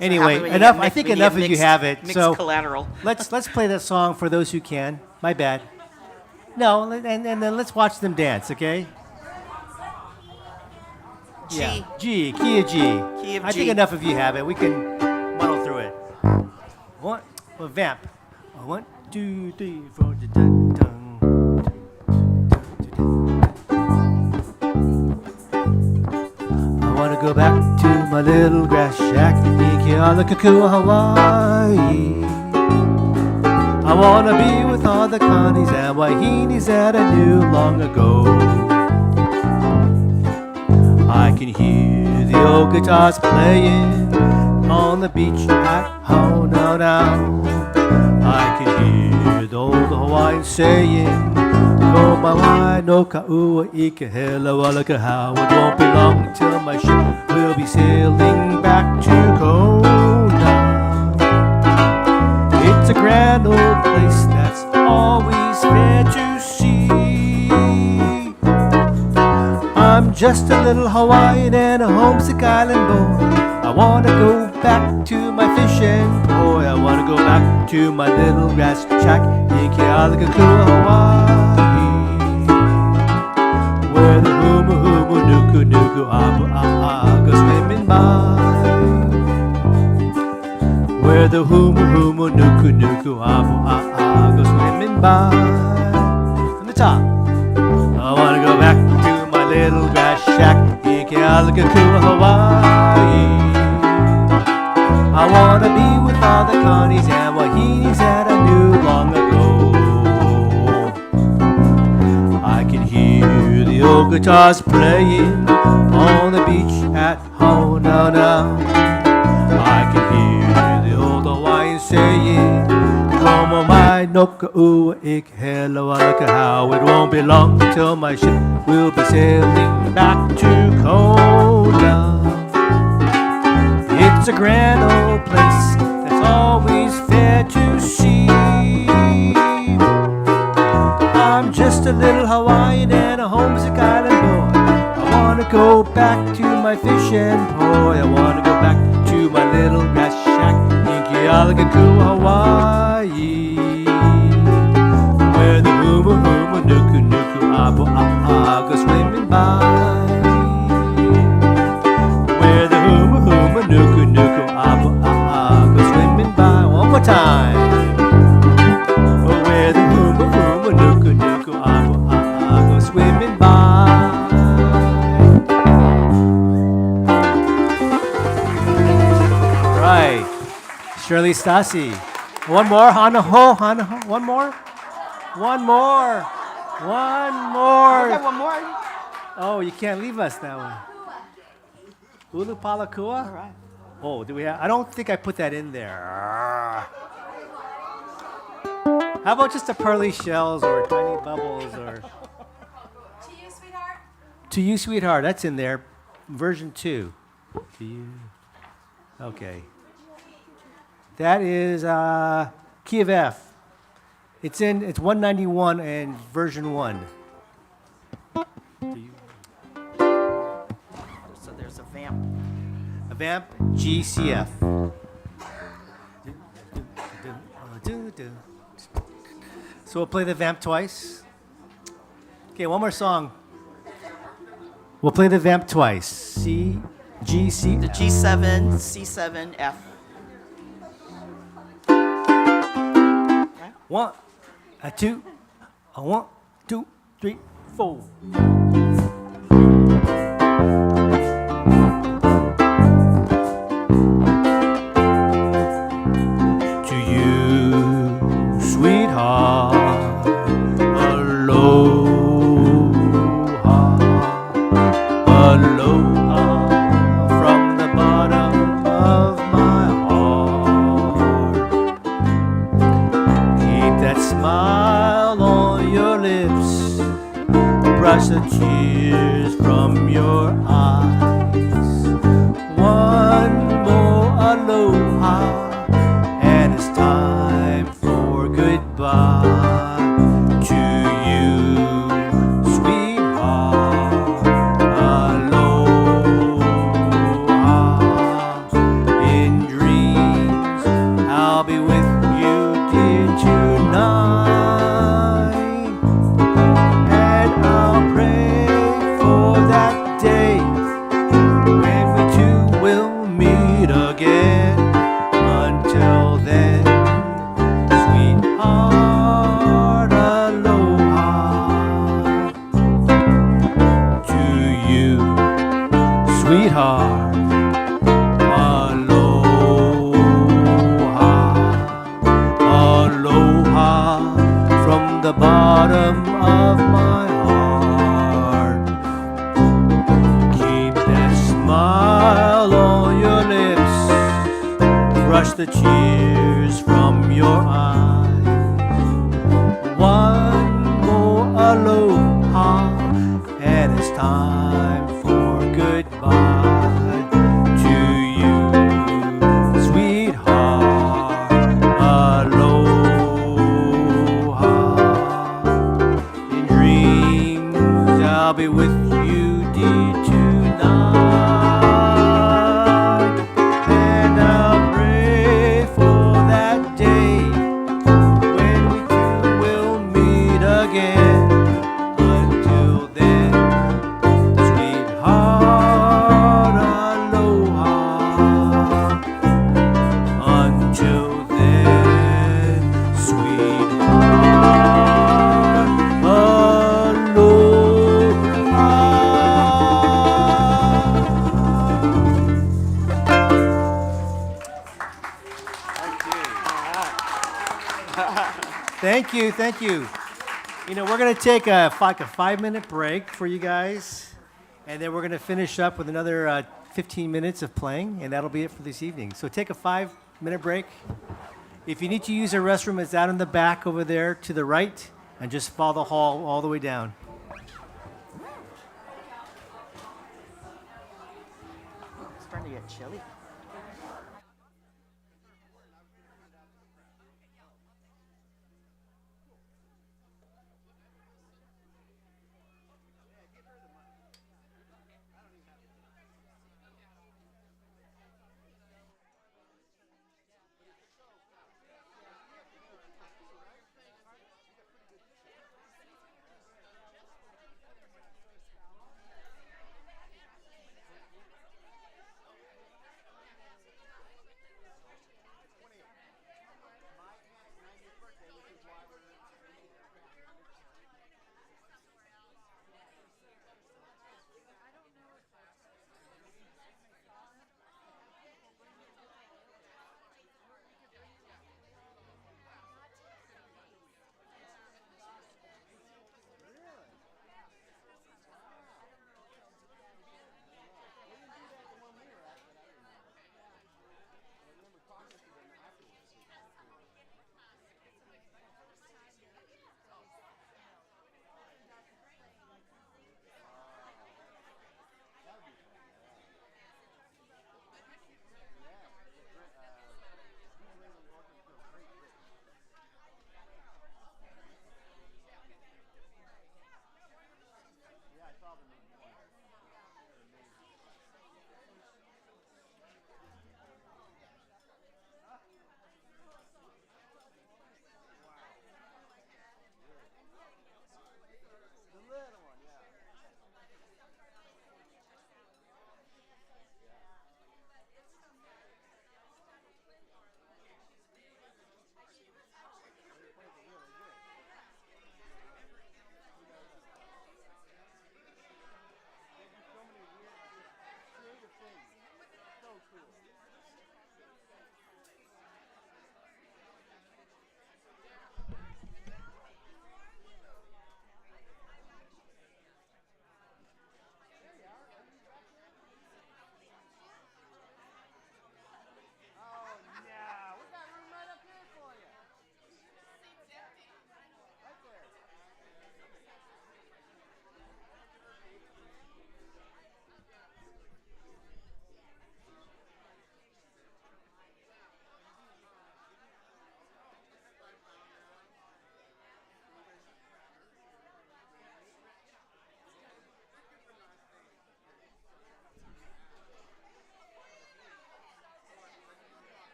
Anyway, When you enough. get I think when you enough get of you have it. Mixed So collateral. let's play that song for those who can. My bad. No, and then let's watch them dance. Okay. G. Yeah. G. Key of G. Key of I G. think enough of you have it. We can muddle through it. One. Well, vamp. 1, 2, 3, 4. Dun, dun. I wanna go back to my little grass shack in Kealakekua, Hawaii. I wanna be with all the Connies and Wahinis that I knew long ago. I can hear the old guitars playing on the beach at Hona now. I can hear the old Hawaiian saying, "Ko mawai no ka'ua ika hela walaka how." It won't be long till my ship will be sailing back to Kona. It's a grand old place that's always fair to see. I'm just a little Hawaiian and a homesick island boy. I wanna go back to my fishing boy. I wanna go back to my little grass shack in Kealakekua, Hawaii, where the humu humu nuku nuku apu a go swimming by. Where the humu humu nuku nuku apu a go swimming by. From the top. I wanna go back to my little grass shack in Kealakekua, Hawaii. I wanna be with all the Connies and Wahinis that I knew long ago. I can hear the old guitars playing on the beach at Hona now. I can hear the old Hawaiian saying, "Como mai no ka'ua ik hela walaka how." It won't be long till my ship will be sailing back to Kona. It's a grand old place that's always fair to see. I'm just a little Hawaiian and a homesick island boy. I wanna go back to my fishing boy. I wanna go back to my little grass shack in Kealakekua, Hawaii, where the humu humu nuku nuku apu a go swimming by. Where the humu humu nuku nuku apu go swimming by. One more time. Oh, where the humu humu nuku nuku apu go swimming by. Shirley Stasi. One more, Hanaho, Hanaho. One more. One more. One more. Okay, one more. Oh, you can't leave us that way. Ulu Palakua? All right. Oh, do we have? I don't think I put that in there. How about just the pearly shells or tiny bubbles or? To you, sweetheart. To You, Sweetheart, that's in there. Version 2. To You. Okay. That is key of F. It's 191 and version 1. To You. So there's a vamp. A vamp, GCF. So we'll play the vamp twice. Okay, one more song. We'll play the vamp twice. C, G, C. The G7, C7, F. One, a two, a 1, 2, 3, 4. To you, sweetheart, aloha, aloha from the bottom of my heart. Keep that smile on your lips, brush the tears from your eyes. One more aloha, and it's time for goodbye. To you, sweetheart, aloha. In dreams, I'll be with you, dear, tonight. And I'll pray for that day when we two will meet again. Until then, sweetheart, aloha. To you, sweetheart, aloha. Aloha from the bottom of my heart. Keep that smile on your lips, brush the tears from your eyes. One more aloha, and it's time for goodbye. To you, sweetheart, aloha. In dreams, I'll be with you, dear, tonight. And I'll pray for that day when we two will meet again. Until then, sweetheart, aloha. Until then, sweetheart, Thank you, thank you. You know, we're going to take a 5-minute break for you guys, and then we're going to finish up with another 15 minutes of playing, and that'll be it for this evening. So take a 5-minute break. If you need to use a restroom, it's out in the back over there to the right, and just follow the hall all the way down. It's starting to get chilly.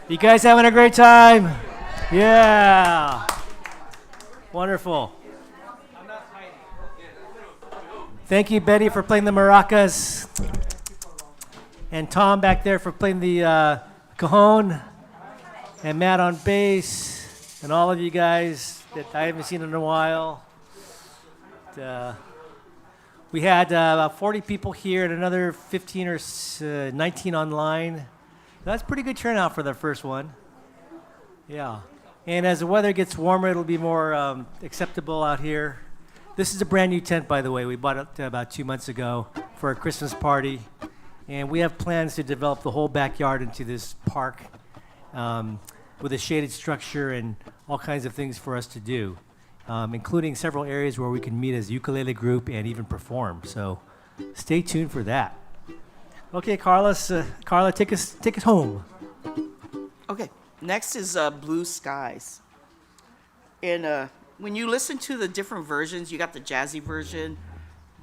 You guys having a great time? Yeah. Wonderful. Thank you, Betty, for playing the maracas. And Tom back there for playing the cajon. And Matt on bass. And all of you guys that I haven't seen in a while. We had about 40 people here and another 15 or 19 online. That's pretty good turnout for the first one. Yeah. And as the weather gets warmer, it'll be more acceptable out here. This is a brand new tent, by the way. We bought it about 2 months ago for a Christmas party. And we have plans to develop the whole backyard into this park with a shaded structure and all kinds of things for us to do, including several areas where we can meet as a ukulele group and even perform. So stay tuned for that. Okay, Carla, take us home. Okay, next is Blue Skies. And when you listen to the different versions, you got the jazzy version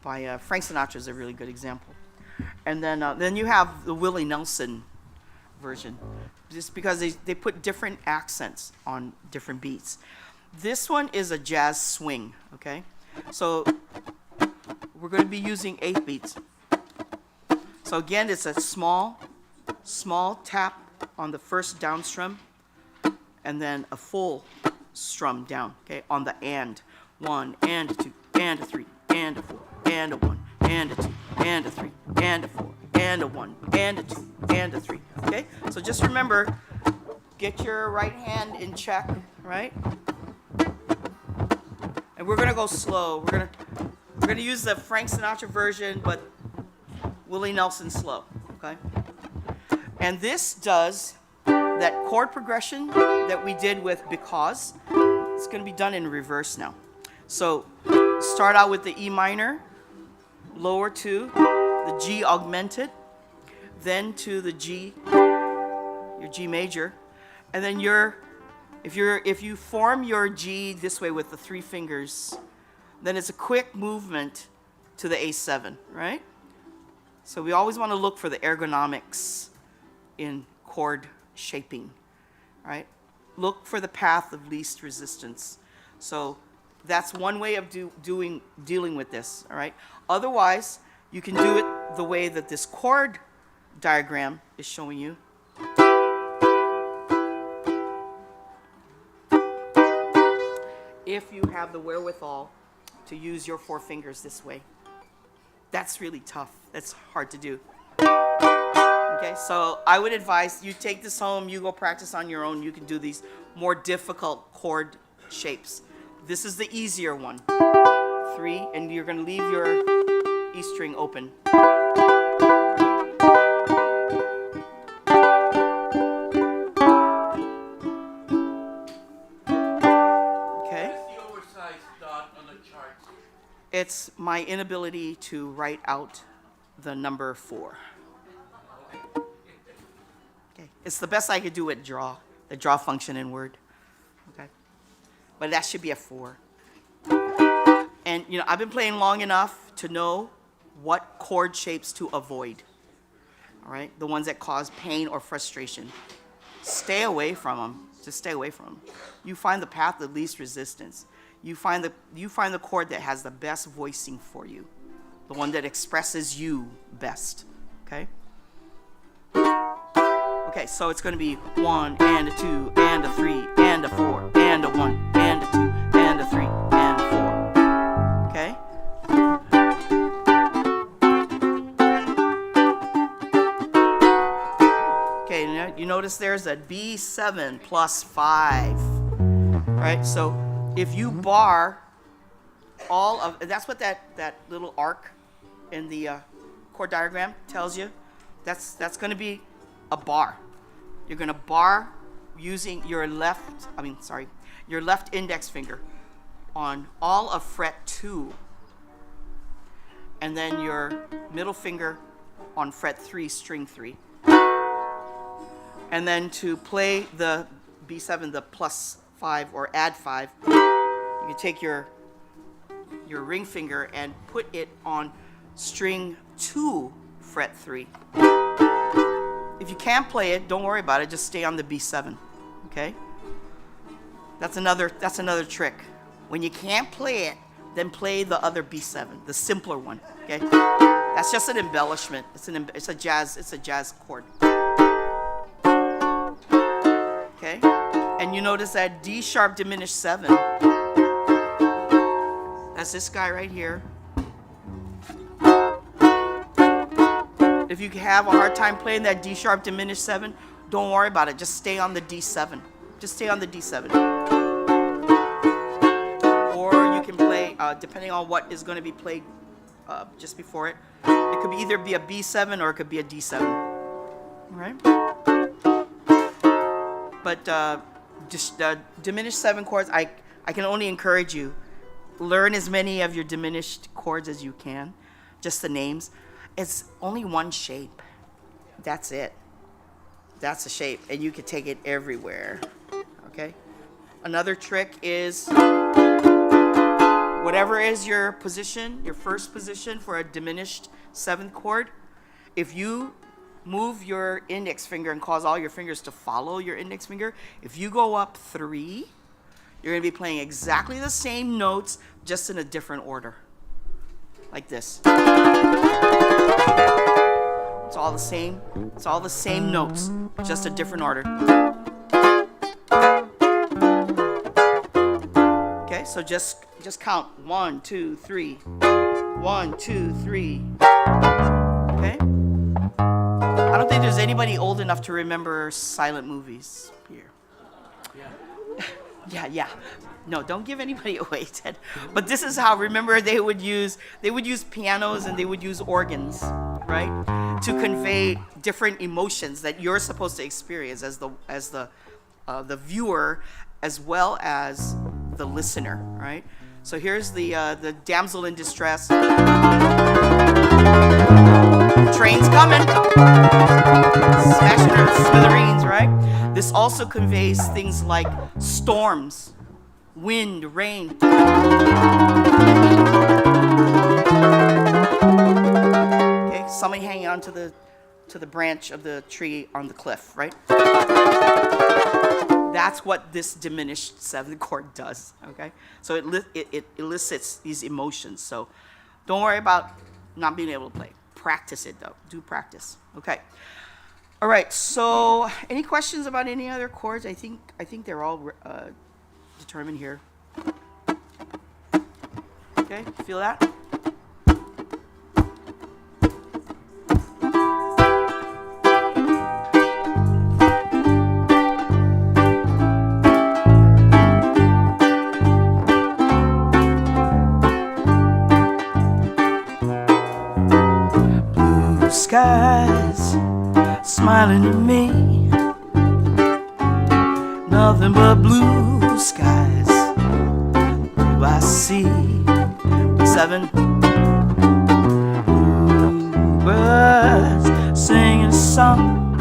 by Frank Sinatra is a really good example. And then you have the Willie Nelson version, just because they put different accents on different beats. This one is a jazz swing, okay? So we're going to be using 8 beats. So again, it's a small tap on the first down strum, and then a full strum down, okay, on the and. 1 and a 2 and a 3 and a 4 and a 1 and a 2 and a 3 and a 4 and a 1 and a 2 and a 3. Okay? So just remember, get your right hand in check, right? And we're gonna go slow. We're gonna use the Frank Sinatra version, but Willie Nelson slow. Okay? And this does that chord progression that we did with Because. It's gonna be done in reverse now. So start out with the E minor, lower to the G augmented, then to the G, your G major, and then if you form your G this way with the 3 fingers, then it's a quick movement to the A7, right? So we always want to look for the ergonomics in chord shaping, right? Look for the path of least resistance. So that's one way of dealing with this, all right? Otherwise, you can do it the way that this chord diagram is showing you. If you have the wherewithal to use your 4 fingers this way. That's really tough. That's hard to do. Okay, so I would advise you take this home, you go practice on your own. You can do these more difficult chord shapes. This is the easier one. 3, and you're going to leave your E string open. Okay. What's the oversized dot on the chart? It's my inability to write out the number 4. Okay. It's the best I could do with the draw function in Word. Okay. But that should be a 4. And you know, I've been playing long enough to know what chord shapes to avoid. All right? The ones that cause pain or frustration. Stay away from them. Just stay away from them. You find the path of least resistance. You find the chord that has the best voicing for you. The one that expresses you best. Okay? Okay, so it's going to be 1 and a 2 and a 3 and a 4 and a 1 and a 2 and a 3 and a 4. Okay? Okay, now you notice there's a B7 plus 5. Right? So if you bar all of, that's what that little arc in the chord diagram tells you. That's going to be a bar. You're going to bar using your left index finger on all of fret 2, and then your middle finger on fret 3, string 3. And then to play the B7, the plus 5 or add 5, you can take your ring finger and put it on string 2, fret 3. If you can't play it, don't worry about it. Just stay on the B7, okay? That's another trick. When you can't play it, then play the other B7, the simpler one, okay? That's just an embellishment. It's a jazz chord. Okay? And you notice that D sharp diminished 7. That's this guy right here. If you have a hard time playing that D sharp diminished 7, don't worry about it. Just stay on the D7. Just stay on the D7. Or you can play, depending on what is going to be played just before it. It could either be a B7 or it could be a D7. All right? But just diminished 7 chords, I can only encourage you, learn as many of your diminished chords as you can, just the names. It's only one shape. That's it. That's the shape, and you can take it everywhere. Okay? Another trick is whatever is your position, your first position for a diminished 7th chord, if you move your index finger and cause all your fingers to follow your index finger, if you go up 3, you're going to be playing exactly the same notes, just in a different order. Like this. It's all the same. It's all the same notes, just a different order. Okay, so just count 1, 2, 3. 1, 2, 3. Okay? I don't think there's anybody old enough to remember silent movies here. Yeah. No, don't give anybody away, Ted. But this is how, remember, they would use pianos and they would use organs, right? To convey different emotions that you're supposed to experience as the viewer as well as the listener, right? So here's the damsel in distress. Train's coming. Smashing her to smithereens, right? This also conveys things like storms, wind, rain. Okay, somebody hanging on to the branch of the tree on the cliff, right? That's what this diminished 7th chord does, okay? So it elicits these emotions. So don't worry about not being able to play. Practice it, though. Do practice, okay? All right, so any questions about any other chords? I think they're all determined here. Okay, feel that? Blue skies smiling at me, nothing but blue skies do I see. 7 birds singing a song,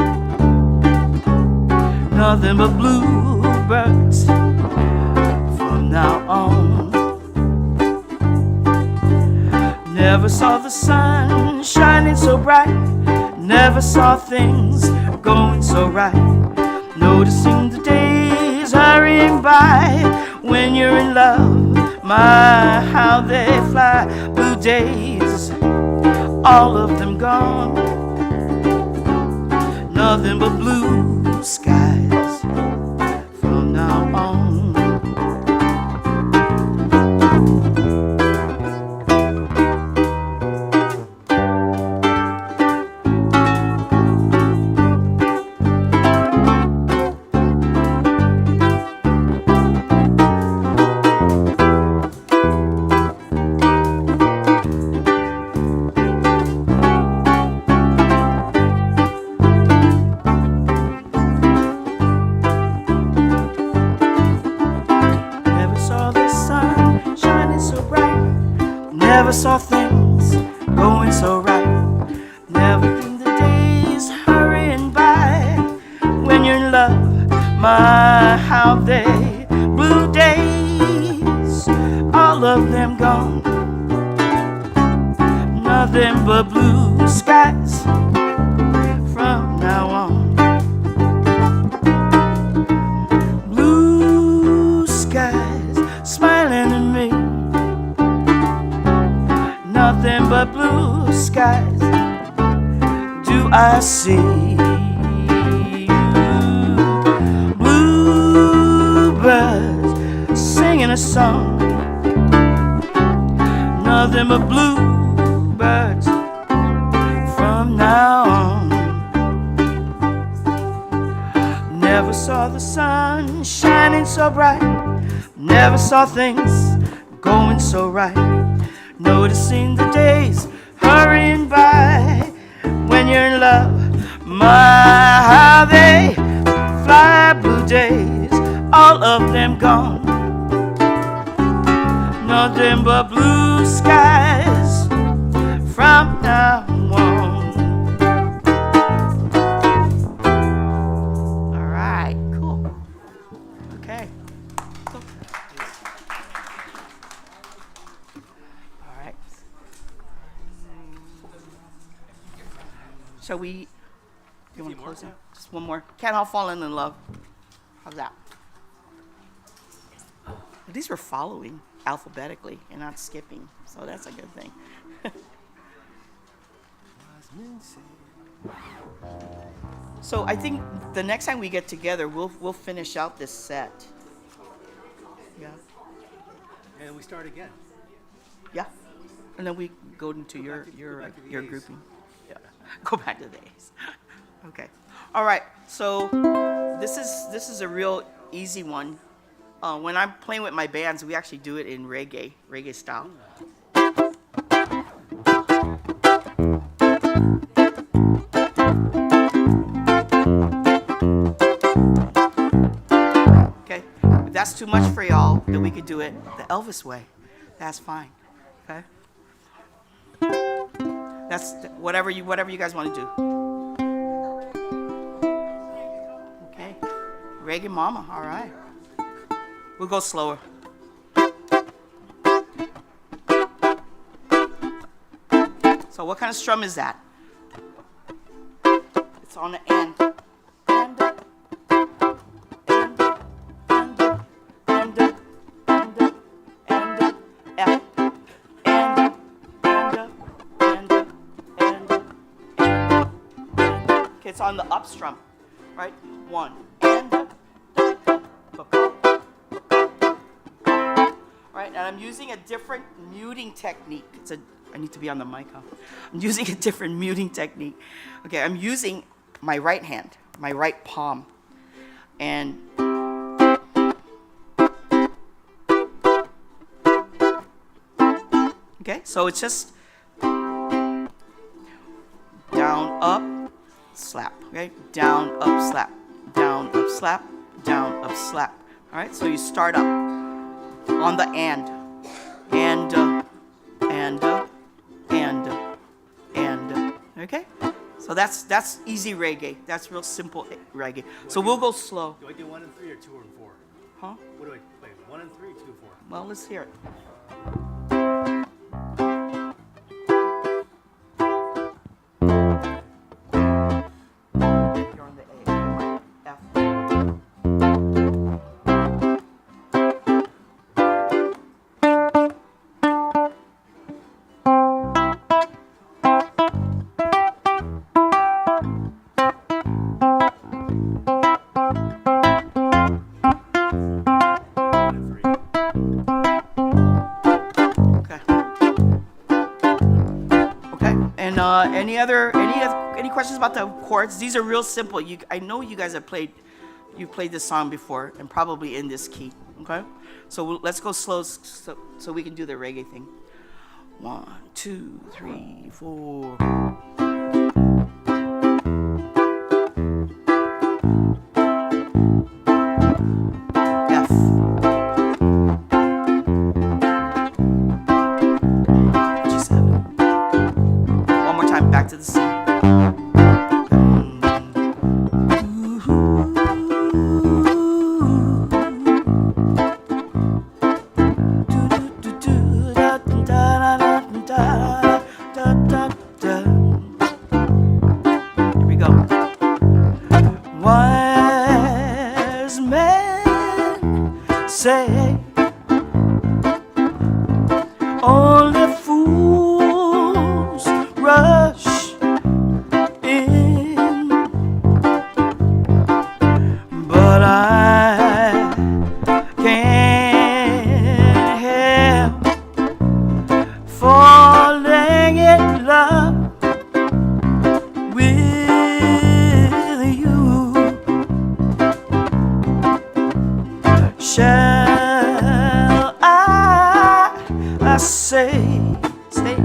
nothing but bluebirds from now on. Never saw the sun shining so bright, never saw things going so right, noticing the days hurrying by. When you're in love, my, how they fly. Blue days, all of them gone, nothing but blue skies from now on. Never saw things going so right, never think the days hurrying by. When you're in love, my, how they, blue days, all of them gone, nothing but blue skies from now on. skies do I see. Bluebirds singing a song, nothing but bluebirds from now on. Never saw the sun shining so bright, never saw things going so right, noticing the days hurrying by when you're in love. My, how they fly, blue days, all of them gone, nothing but blue skies from now on. All right, cool. Okay. Cool. All right. Shall we? You want to close it? Just one more. Can't help falling in love. How's that? At least we're following alphabetically and not skipping, so that's a good thing. So I think the next time we get together, we'll finish out this set. Yeah. And we start again. Yeah. And then we go into your A's. grouping. Yeah. Go back to the A's. Okay. All right. So this is a real easy one. When I'm playing with my bands, we actually do it in reggae style. Okay. If that's too much for y'all, then we could do it the Elvis way. That's fine. Okay. That's whatever you guys want to do. Okay. Reggae Mama. All right. We'll go slower. So what kind of strum is that? It's on the end. F. Okay, it's on the up strum, right? One. Right, and I'm using a different muting technique. I need to be on the mic, huh? I'm using a different muting technique. Okay, I'm using my right hand, my right palm. And okay, so it's just down, up, slap. Okay, down, up, slap, down, up, slap, down, up, slap. All right, so you start up on the and, okay? So that's easy reggae. That's real simple reggae. So we'll go slow. Do I do 1 and 3 or 2 and 4? Huh? What do I play? 1 and 3, 2 and 4? Well, let's hear it. You're on the A. F. Any questions about the chords? These are real simple. I know you guys have played this song before and probably in this key. Okay, so let's go slow so we can do the reggae thing. 1, 2, 3, 4. F. G7. One more time, back to the C. Here we go. Wise men say only fools shall I say, stay?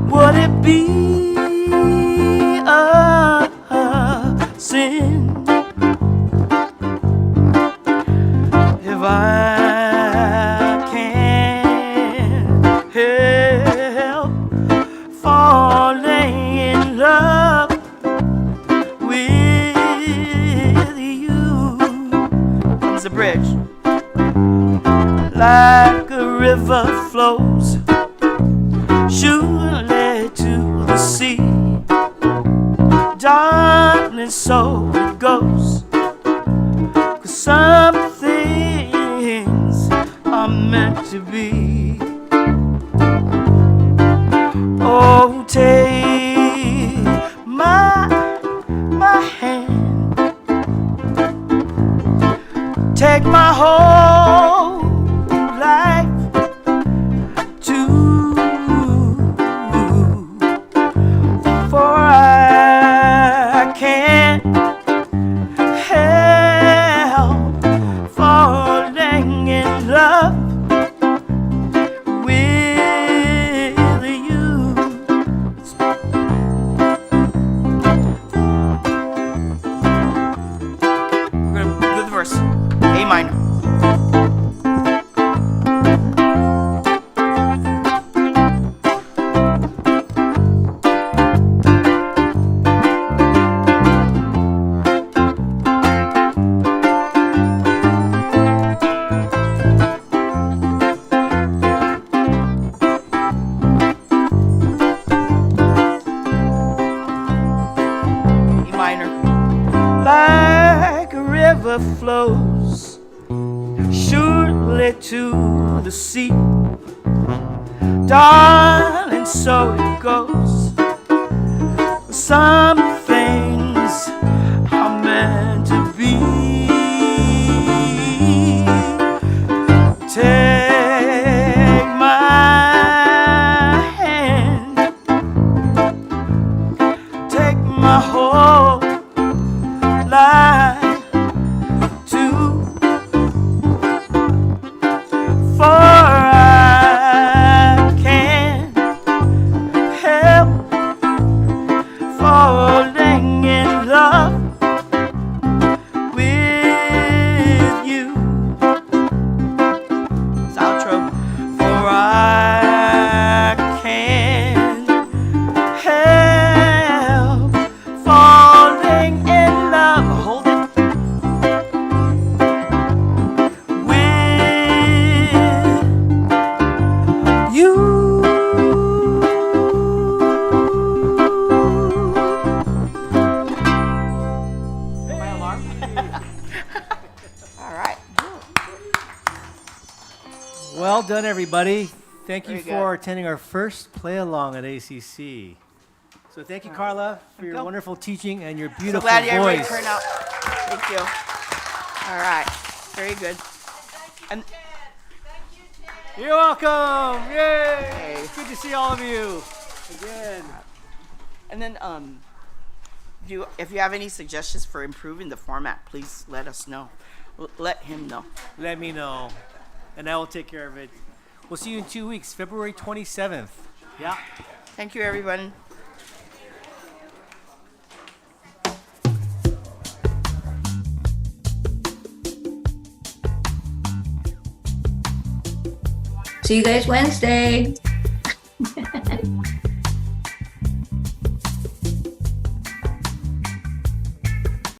Would it be a sin if I can't help falling in love with you? Comes the bridge. Like a river flows surely to the sea, darling, so it goes. 'Cause some things are meant to be. Oh, take my hand, take my whole life too, for I can't help falling in love with you. We're gonna do the verse. A minor. E minor. Like a river flows surely to the sea, darling, so it goes. Some things are meant to be. Take my hand, take my whole life too, for I can't help falling in love with you. It's outro. For I can't help falling in love. Hold it. With you. My alarm. All right. Well done, everybody. Thank you Very good. for attending our first play along at ACC. So thank you, Carla, for your go. wonderful teaching and your So beautiful glad everybody voice. turned out. Thank you. All right. Very good. And You're welcome. Yay! Hey. It's good to see all of you again. and then if you have any suggestions for improving the format, please let us know. Let him know. Let me know, and I will take care of it. We'll see you in 2 weeks, February 27th. Yeah. Thank you, everyone. See you guys Wednesday.